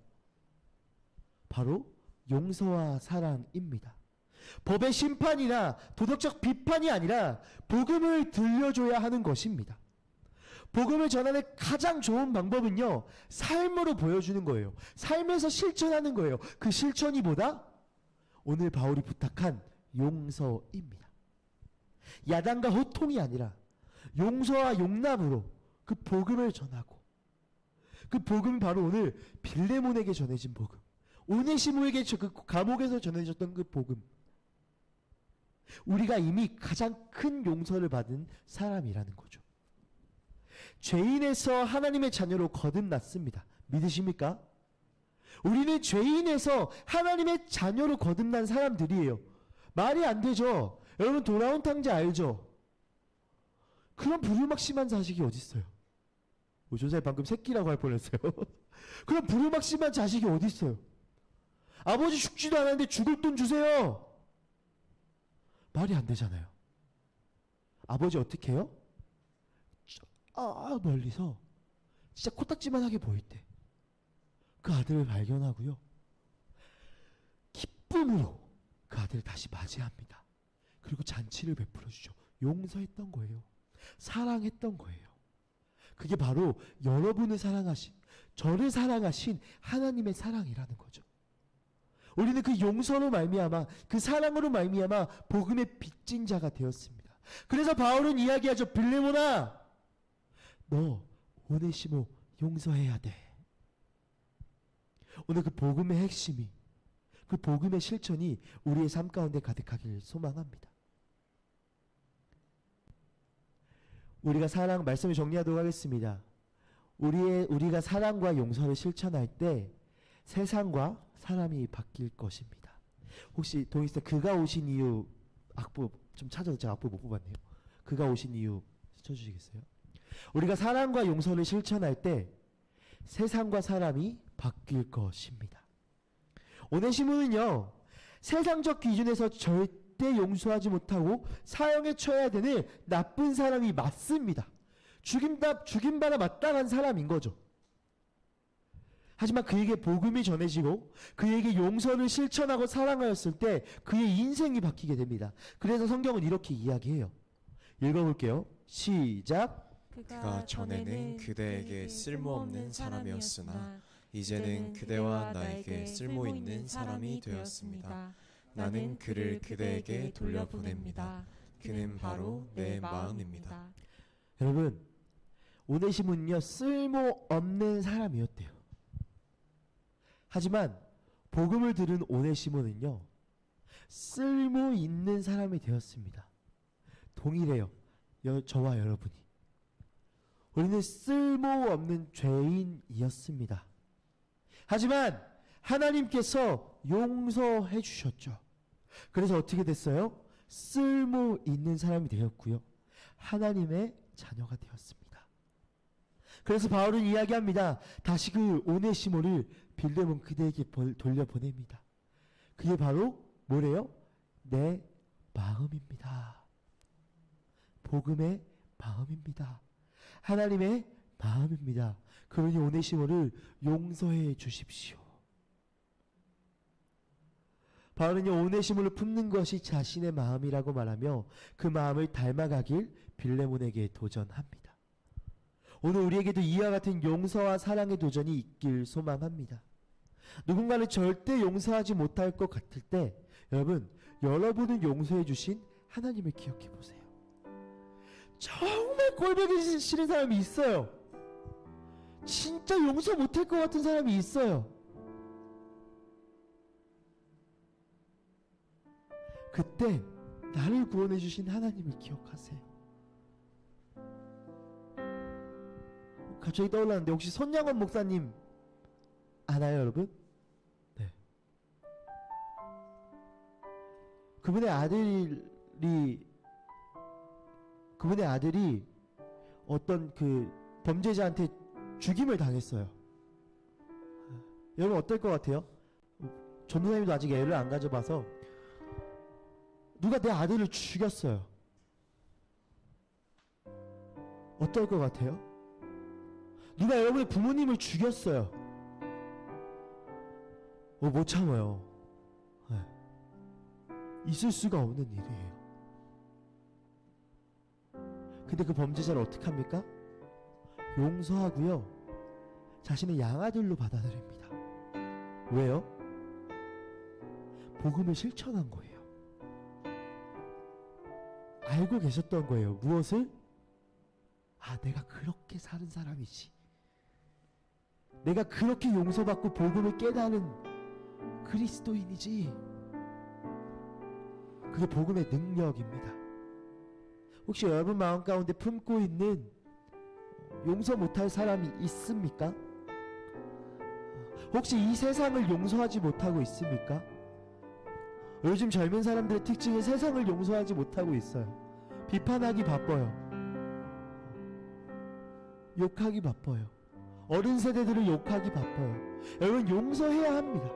바로 용서와 사랑입니다. 법의 심판이나 도덕적 비판이 아니라 복음을 들려줘야 하는 것입니다. 복음을 전하는 가장 좋은 방법은요 삶으로 보여주는 거예요. 삶에서 실천하는 거예요. 그 실천이 뭐다? 오늘 바울이 부탁한 용서입니다. 야단과 호통이 아니라 용서와 용납으로 그 복음을 전하고, 그 복음이 바로 오늘 빌레몬에게 전해진 복음, 오네시모에게 그 감옥에서 전해졌던 그 복음. 우리가 이미 가장 큰 용서를 받은 사람이라는 거죠. 죄인에서 하나님의 자녀로 거듭났습니다. 믿으십니까? 우리는 죄인에서 하나님의 자녀로 거듭난 사람들이에요. 말이 안 되죠. 여러분 돌아온 탕자 알죠? 그런 부르막심한 자식이 어딨어요? 조사님 방금 새끼라고 할 뻔했어요. 그런 부르막심한 자식이 어딨어요? 아버지 죽지도 않았는데 죽을 돈 주세요. 말이 안 되잖아요. 아버지 어떻게 해요? 멀리서 진짜 코딱지만하게 보일 때 그 아들을 발견하고요, 기쁨으로 그 아들을 다시 맞이합니다. 그리고 잔치를 베풀어 주죠. 용서했던 거예요. 사랑했던 거예요. 그게 바로 여러분을 사랑하신, 저를 사랑하신 하나님의 사랑이라는 거죠. 우리는 그 용서로 말미암아, 그 사랑으로 말미암아 복음의 빚진 자가 되었습니다. 그래서 바울은 이야기하죠. 빌레몬아, 너 오네시모 용서해야 돼. 오늘 그 복음의 핵심이, 그 복음의 실천이 우리의 삶 가운데 가득하길 소망합니다. 우리가 사랑 말씀을 정리하도록 하겠습니다. 우리가 사랑과 용서를 실천할 때 세상과 사람이 바뀔 것입니다. 혹시 동희쌤 그가 오신 이유 악보 좀 찾아서 제가 악보 못 뽑았네요. 그가 오신 이유 쳐주시겠어요? 우리가 사랑과 용서를 실천할 때 세상과 사람이 바뀔 것입니다. 오네시모는요, 세상적 기준에서 절대 용서하지 못하고 사형에 처해야 되는 나쁜 사람이 맞습니다. 죽임받아 마땅한 사람인 거죠. 하지만 그에게 복음이 전해지고 그에게 용서를 실천하고 사랑하였을 때 그의 인생이 바뀌게 됩니다. 그래서 성경은 이렇게 이야기해요. 읽어볼게요. 시작. 그가 전에는 그대에게 쓸모없는 사람이었으나 이제는 그대와 나에게 쓸모 있는 사람이 되었습니다. 나는 그를 그대에게 돌려보냅니다. 그는 바로 내 마음입니다. 여러분, 오네시모는요 쓸모없는 사람이었대요. 하지만 복음을 들은 오네시모는요 쓸모 있는 사람이 되었습니다. 동일해요. 저와 여러분이. 우리는 쓸모없는 죄인이었습니다. 하지만 하나님께서 용서해 주셨죠. 그래서 어떻게 됐어요? 쓸모 있는 사람이 되었고요. 하나님의 자녀가 되었습니다. 그래서 바울은 이야기합니다. 다시 그 오네시모를 빌레몬 그대에게 돌려보냅니다. 그게 바로 뭐래요? 내 마음입니다. 복음의 마음입니다. 하나님의 마음입니다. 그러니 오네시모를 용서해 주십시오. 바울은요 오네시모를 품는 것이 자신의 마음이라고 말하며 그 마음을 닮아가길 빌레몬에게 도전합니다. 오늘 우리에게도 이와 같은 용서와 사랑의 도전이 있길 소망합니다. 누군가를 절대 용서하지 못할 것 같을 때 여러분은 용서해 주신 하나님을 기억해 보세요. 정말 꼴보기 싫은 사람이 있어요. 진짜 용서 못할 것 같은 사람이 있어요. 그때 나를 구원해 주신 하나님을 기억하세요. 갑자기 떠올랐는데 혹시 손양원 목사님 아나요, 여러분? 네. 그분의 아들이 어떤 그 범죄자한테 죽임을 당했어요. 여러분 어떨 것 같아요? 전도사님도 아직 애를 안 가져봐서 누가 내 아들을 죽였어요. 어떨 것 같아요? 누가 여러분의 부모님을 죽였어요. 못 참아요. 네. 있을 수가 없는 일이에요. 근데 그 범죄자를 어떻게 합니까? 용서하고요. 자신의 양아들로 받아들입니다. 왜요? 복음을 실천한 거예요. 알고 계셨던 거예요. 무엇을? 내가 그렇게 사는 사람이지. 내가 그렇게 용서받고 복음을 깨닫는 그리스도인이지. 그게 복음의 능력입니다. 혹시 여러분 마음 가운데 품고 있는 용서 못할 사람이 있습니까? 혹시 이 세상을 용서하지 못하고 있습니까? 요즘 젊은 사람들의 특징은 세상을 용서하지 못하고 있어요. 비판하기 바빠요. 욕하기 바빠요. 어른 세대들을 욕하기 바빠요. 여러분 용서해야 합니다.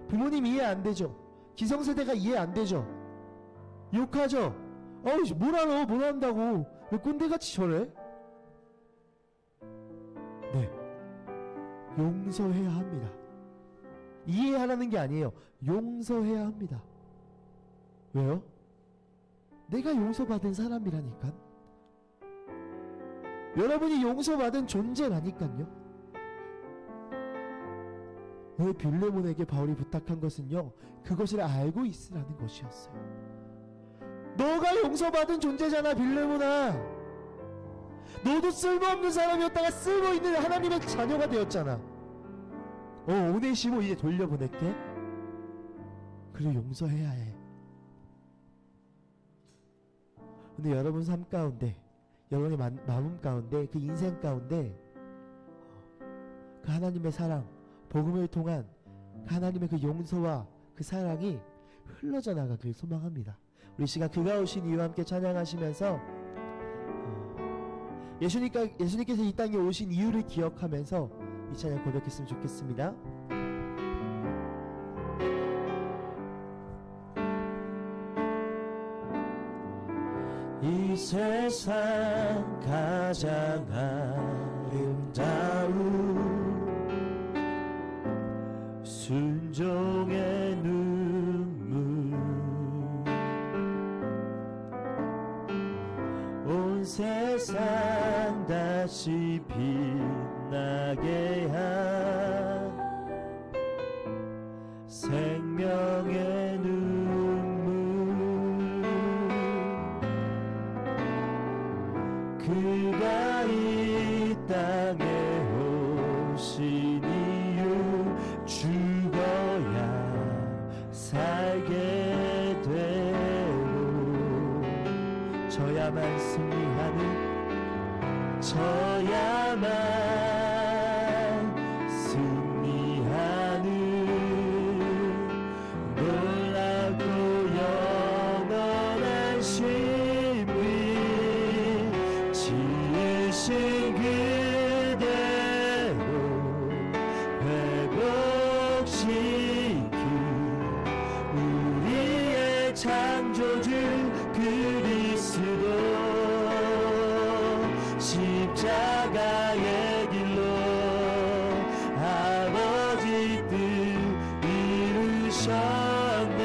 부모님 이해 안 되죠? 기성세대가 이해 안 되죠? 욕하죠? 뭘 알아? 뭘 안다고? 왜 꼰대같이 저래? 네, 용서해야 합니다. 이해하라는 게 아니에요. 용서해야 합니다. 왜요? 내가 용서받은 사람이라니까. 여러분이 용서받은 존재라니까요. 오늘 빌레몬에게 바울이 부탁한 것은요, 그것을 알고 있으라는 것이었어요. 너가 용서받은 존재잖아, 빌레몬아. 너도 쓸모없는 사람이었다가 쓸모있는 하나님의 자녀가 되었잖아. 오네시모 이제 돌려보낼게. 그리고 용서해야 해. 근데 여러분 삶 가운데, 여러분의 마음 가운데, 그 인생 가운데 그 하나님의 사랑, 복음을 통한 그 하나님의 그 용서와 그 사랑이 흘러져 나가길 소망합니다. 우리 시간 그가 오신 이유와 함께 찬양하시면서 예수님께서 이 땅에 오신 이유를 기억하면서 이 찬양 고백했으면 좋겠습니다. 이 세상 가장 아름다운 순종의 눈물 온 세상 다시 빛나게 한 생명의 눈물 그가 이 땅에 오신 이유 죽어야 살게 되고 저야만 승리하는 놀랍고 영원한 신비 지으신 그대로 회복시킨 우리의 창조주 그리스도 십자가의 길로 아버지 뜻 이루셨네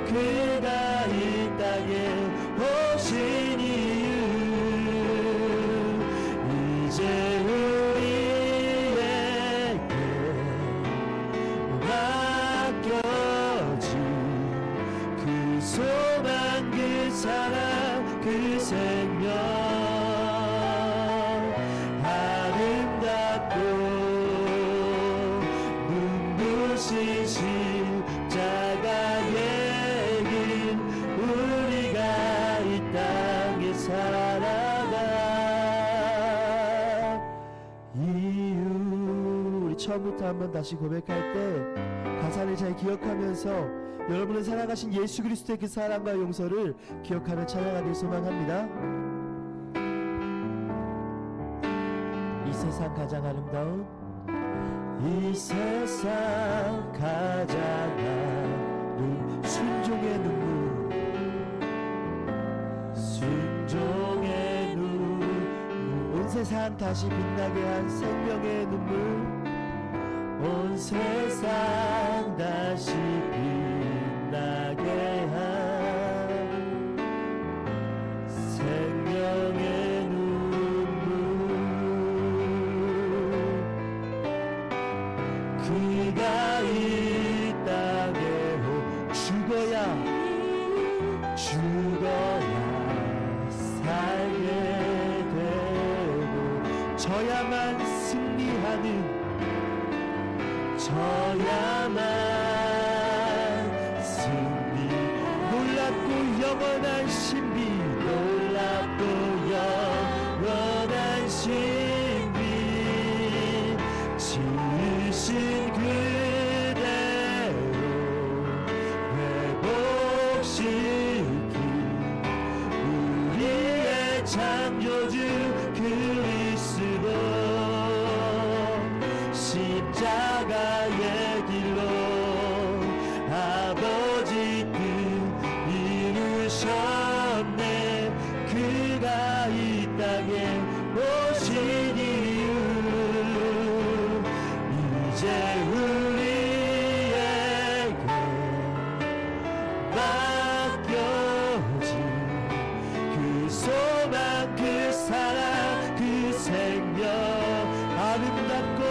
그가 이 땅에 오신 이유 이제 우리에게 맡겨진 그 소망 그 사랑 그 생명 아름답고 눈부신 십자가의 길 우리가 이 땅에 살아가 이유 우리 처음부터 한번 다시 고백할 때 가사를 잘 기억하면서 여러분을 사랑하신 예수 그리스도의 그 사랑과 용서를 기억하며 찬양하길 소망합니다. 이 세상 가장 아름다운 이 세상 가장 아름다운 순종의 눈물 순종의 눈물 온 세상 다시 빛나게 한 생명의 눈물 온 세상 다시 빛나게 한 생명의 눈물 그가 이 땅에 죽어야 살게 되고 저야만 승리하는 저야만 승리 놀랍고 영원한 신비 놀랍고 영원한 신비 지으신 그대로 회복시킨 우리의 창조주 그리스도 십자가의 길로 아버지 뜻 이루셨네 그가 이 땅에 오신 이유 이제 우리에게 맡겨진 그 소망 그 사랑 그 생명 아름답고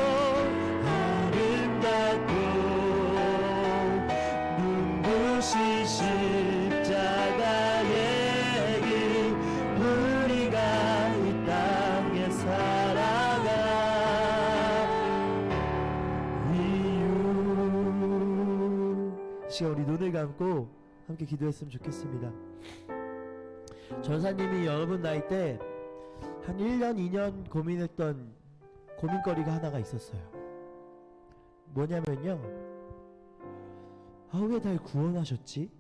눈부신 십자가의 길 우리가 이 땅에 살아가 이유 시간 우리 눈을 감고 함께 기도했으면 좋겠습니다. 전사님이 여러분 나이 때 한 1년 2년 고민했던 고민거리가 하나가 있었어요. 뭐냐면요. 왜 날 구원하셨지?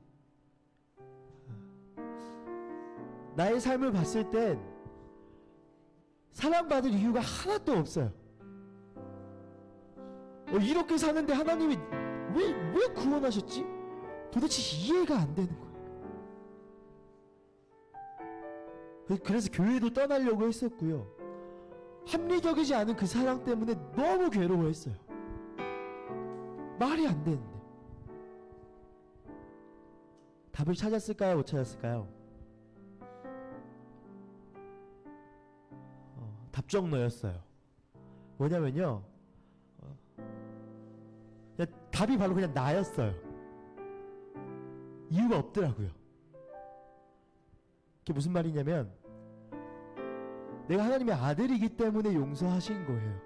나의 삶을 봤을 땐 사랑받을 이유가 하나도 없어요. 이렇게 사는데 하나님이 왜 구원하셨지? 도대체 이해가 안 되는 거예요. 그래서 교회도 떠나려고 했었고요. 합리적이지 않은 그 사랑 때문에 너무 괴로워했어요. 말이 안 되는데. 답을 찾았을까요? 못 찾았을까요? 답정너였어요. 뭐냐면요, 그냥 답이 바로 그냥 나였어요. 이유가 없더라고요. 그게 무슨 말이냐면, 내가 하나님의 아들이기 때문에 용서하신 거예요.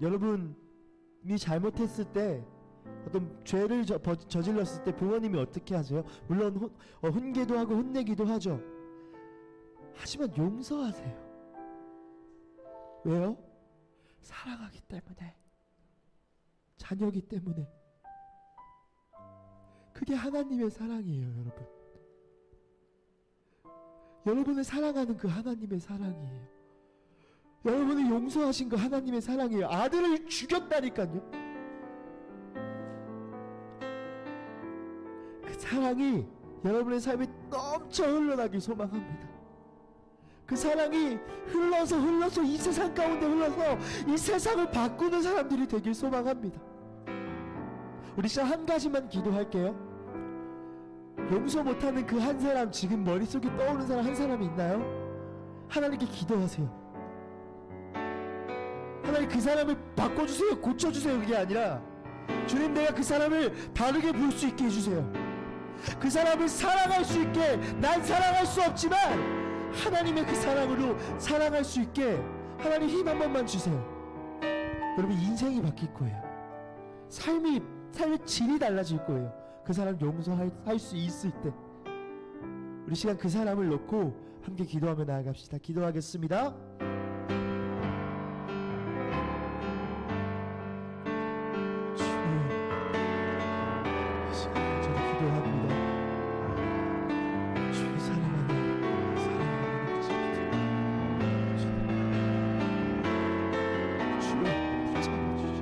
여러분이 잘못했을 때, 어떤 죄를 저질렀을 때 부모님이 어떻게 하세요? 물론 훈계도 하고 혼내기도 하죠. 하지만 용서하세요. 왜요? 사랑하기 때문에, 자녀이기 때문에. 그게 하나님의 사랑이에요, 여러분. 여러분을 사랑하는 그 하나님의 사랑이에요. 여러분을 용서하신 그 하나님의 사랑이에요. 아들을 죽였다니까요. 그 사랑이 여러분의 삶에 넘쳐 흘러나길 소망합니다. 그 사랑이 흘러서 이 세상 가운데 흘러서 이 세상을 바꾸는 사람들이 되길 소망합니다. 우리 진짜 한 가지만 기도할게요. 용서 못하는 그 한 사람, 지금 머릿속에 떠오르는 사람 한 사람이 있나요? 하나님께 기도하세요. 하나님, 그 사람을 바꿔주세요, 고쳐주세요. 그게 아니라, 주님, 내가 그 사람을 다르게 볼 수 있게 해주세요. 그 사람을 사랑할 수 있게, 난 사랑할 수 없지만 하나님의 그 사랑으로 사랑할 수 있게 하나님 힘 한 번만 주세요. 여러분, 인생이 바뀔 거예요. 삶의 질이 달라질 거예요. 그 사람 용서할 수 있을 때. 우리 시간 그 사람을 놓고 함께 기도하며 나아갑시다. 기도하겠습니다. 주님, 이 시간 저도 기도합니다. 주의 사랑하는 주여 붙잡아주시오.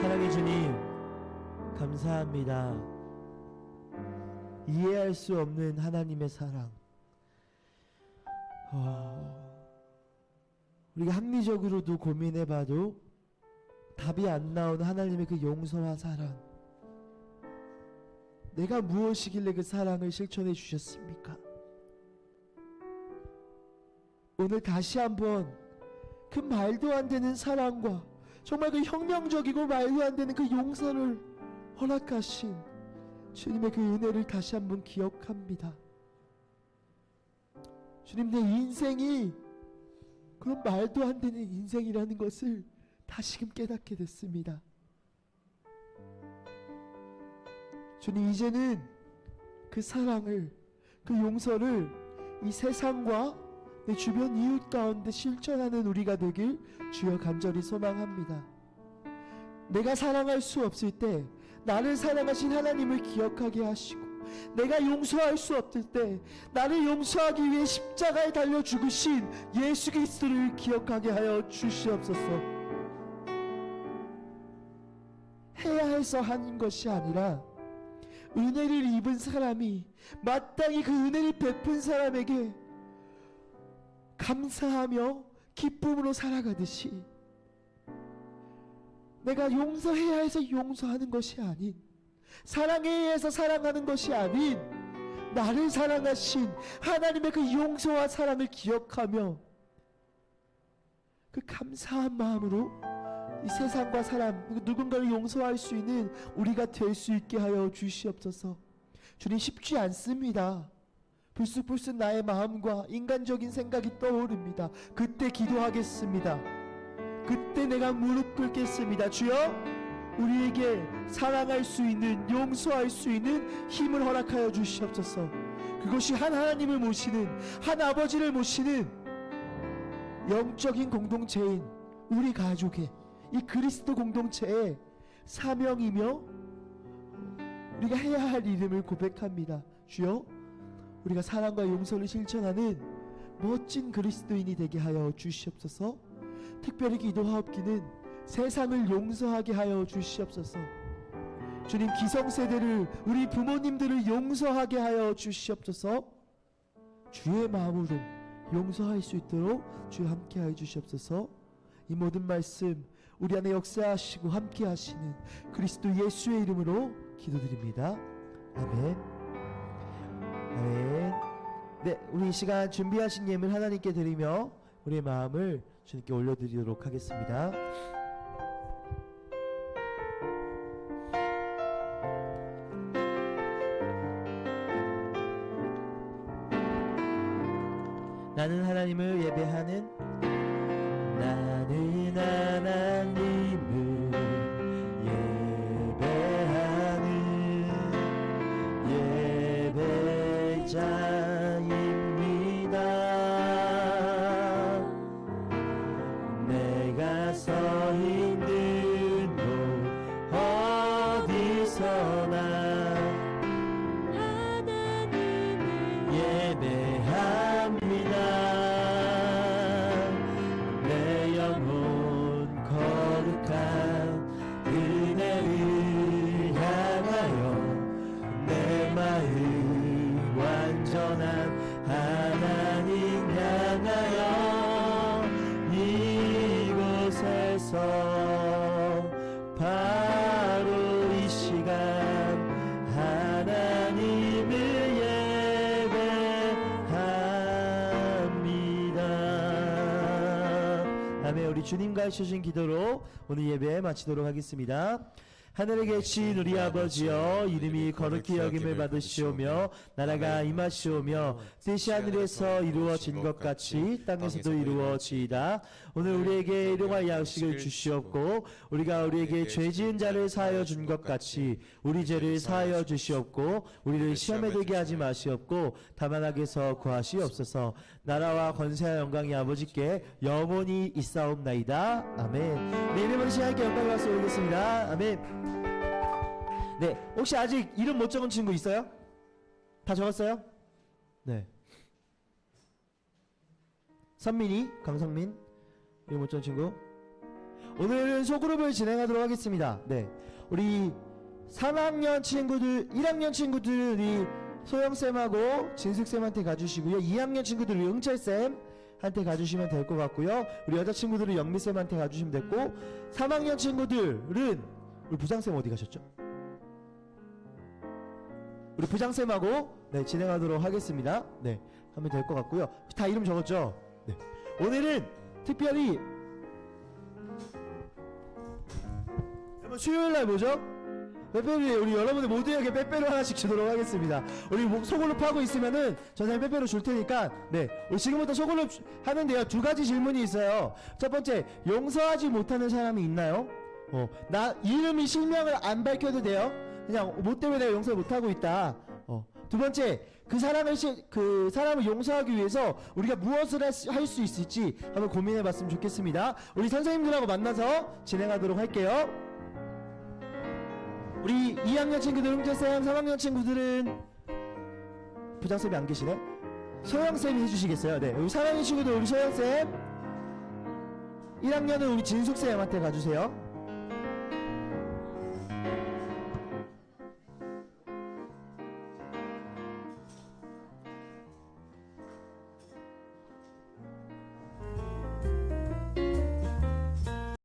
사랑의 주님, 감사합니다. 이해할 수 없는 하나님의 사랑. 우리가 합리적으로도 고민해봐도 답이 안 나오는 하나님의 그 용서와 사랑. 내가 무엇이길래 그 사랑을 실천해 주셨습니까? 오늘 다시 한번 그 말도 안 되는 사랑과 정말 그 혁명적이고 말도 안 되는 그 용서를 허락하신 주님의 그 은혜를 다시 한번 기억합니다. 주님, 내 인생이 그런 말도 안 되는 인생이라는 것을 다시금 깨닫게 됐습니다. 주님, 이제는 그 사랑을, 그 용서를 이 세상과 내 주변 이웃 가운데 실천하는 우리가 되길 주여 간절히 소망합니다. 내가 사랑할 수 없을 때 나를 사랑하신 하나님을 기억하게 하시고, 내가 용서할 수 없을 때 나를 용서하기 위해 십자가에 달려 죽으신 예수 그리스도를 기억하게 하여 주시옵소서. 해야 해서 하는 것이 아니라 은혜를 입은 사람이 마땅히 그 은혜를 베푼 사람에게 감사하며 기쁨으로 살아가듯이 내가 용서해야 해서 용서하는 것이 아닌, 사랑해야 해서 사랑하는 것이 아닌, 나를 사랑하신 하나님의 그 용서와 사랑을 기억하며 그 감사한 마음으로 이 세상과 사람, 누군가를 용서할 수 있는 우리가 될 수 있게 하여 주시옵소서. 주님, 쉽지 않습니다. 불쑥불쑥 나의 마음과 인간적인 생각이 떠오릅니다. 그때 기도하겠습니다. 그때 내가 무릎 꿇겠습니다. 주여, 우리에게 사랑할 수 있는, 용서할 수 있는 힘을 허락하여 주시옵소서. 그것이 한 하나님을 모시는, 한 아버지를 모시는 영적인 공동체인 우리 가족의 이 그리스도 공동체의 사명이며 우리가 해야 할 이름을 고백합니다. 주여, 우리가 사랑과 용서를 실천하는 멋진 그리스도인이 되게 하여 주시옵소서. 특별히 기도하옵기는 세상을 용서하게 하여 주시옵소서. 주님, 기성세대를, 우리 부모님들을 용서하게 하여 주시옵소서. 주의 마음으로 용서할 수 있도록 주여 함께하여 주시옵소서. 이 모든 말씀 우리 안에 역사하시고 함께하시는 그리스도 예수의 이름으로 기도드립니다. 아멘. 아멘. 네, 우리 이 시간 준비하신 예물 하나님께 드리며 우리의 마음을 주님께 올려드리도록 하겠습니다. 나는 하나님을 예배하는, 나는 하나님을 예배하는 예배자입니다. 내가 서 있는 곳 어디서나 하나님을 예배합니다. 내 영혼 거룩한 은혜를 향하여, 내 마음 완전한 하나님 향하여 이곳에서 바로 이 시간 하나님을 예배합니다. 아멘. 우리 주님과 주신 기도로 오늘 예배 마치도록 하겠습니다. 하늘에 계신 우리 아버지여, 이름이 거룩히 여김을 받으시오며 나라가 임하시오며 뜻이 하늘에서 이루어진 것 같이 땅에서도 이루어지이다. 오늘 우리에게 일용할 양식을 주시옵고 우리가 우리에게 죄 지은 자를 사하여 준 것 같이 우리 죄를 사하여 주시옵고 우리를 시험에 들게 하지 마시옵고 다만 악에서 구하시옵소서. 나라와 권세와 영광이 아버지께 영원히 있사옵나이다. 아멘. 네, 이름으로 시작할게 영광을 받소 오겠습니다. 아멘. 네, 혹시 아직 이름 못 적은 친구 있어요? 다 적었어요? 네. 선민이, 강성민, 이름 못 적은 친구. 오늘은 소그룹을 진행하도록 하겠습니다. 네, 우리 3학년 친구들, 1학년 친구들은 우리 소영쌤하고 진숙쌤한테 가주시고요. 2학년 친구들은 우리 응철쌤한테 가주시면 될 것 같고요. 우리 여자친구들은 영미쌤한테 가주시면 됐고, 3학년 친구들은 우리 부장쌤 어디 가셨죠? 우리 부장쌤하고 네, 진행하도록 하겠습니다. 네, 하면 될 것 같고요. 다 이름 적었죠? 네. 오늘은 특별히 수요일날 뭐죠? 빼빼로, 우리 여러분들 모두에게 빼빼로 하나씩 주도록 하겠습니다. 우리 소그룹 하고 있으면은 전사님 빼빼로 줄 테니까, 네, 우리 지금부터 소그룹 하는데요. 두 가지 질문이 있어요. 첫 번째, 용서하지 못하는 사람이 있나요? 나 이름이 실명을 안 밝혀도 돼요. 그냥 뭐 때문에 내가 용서를 못하고 있다. 두 번째, 그 사람을 용서하기 위해서 우리가 무엇을 할 수 있을지 한번 고민해봤으면 좋겠습니다. 우리 선생님들하고 만나서 진행하도록 할게요. 우리 2학년 친구들 흥재쌤, 3학년 친구들은 부장쌤이 안 계시네. 소영쌤이 해주시겠어요? 네, 우리 3학년 친구들 우리 소영쌤, 1학년은 우리 진숙쌤한테 가주세요.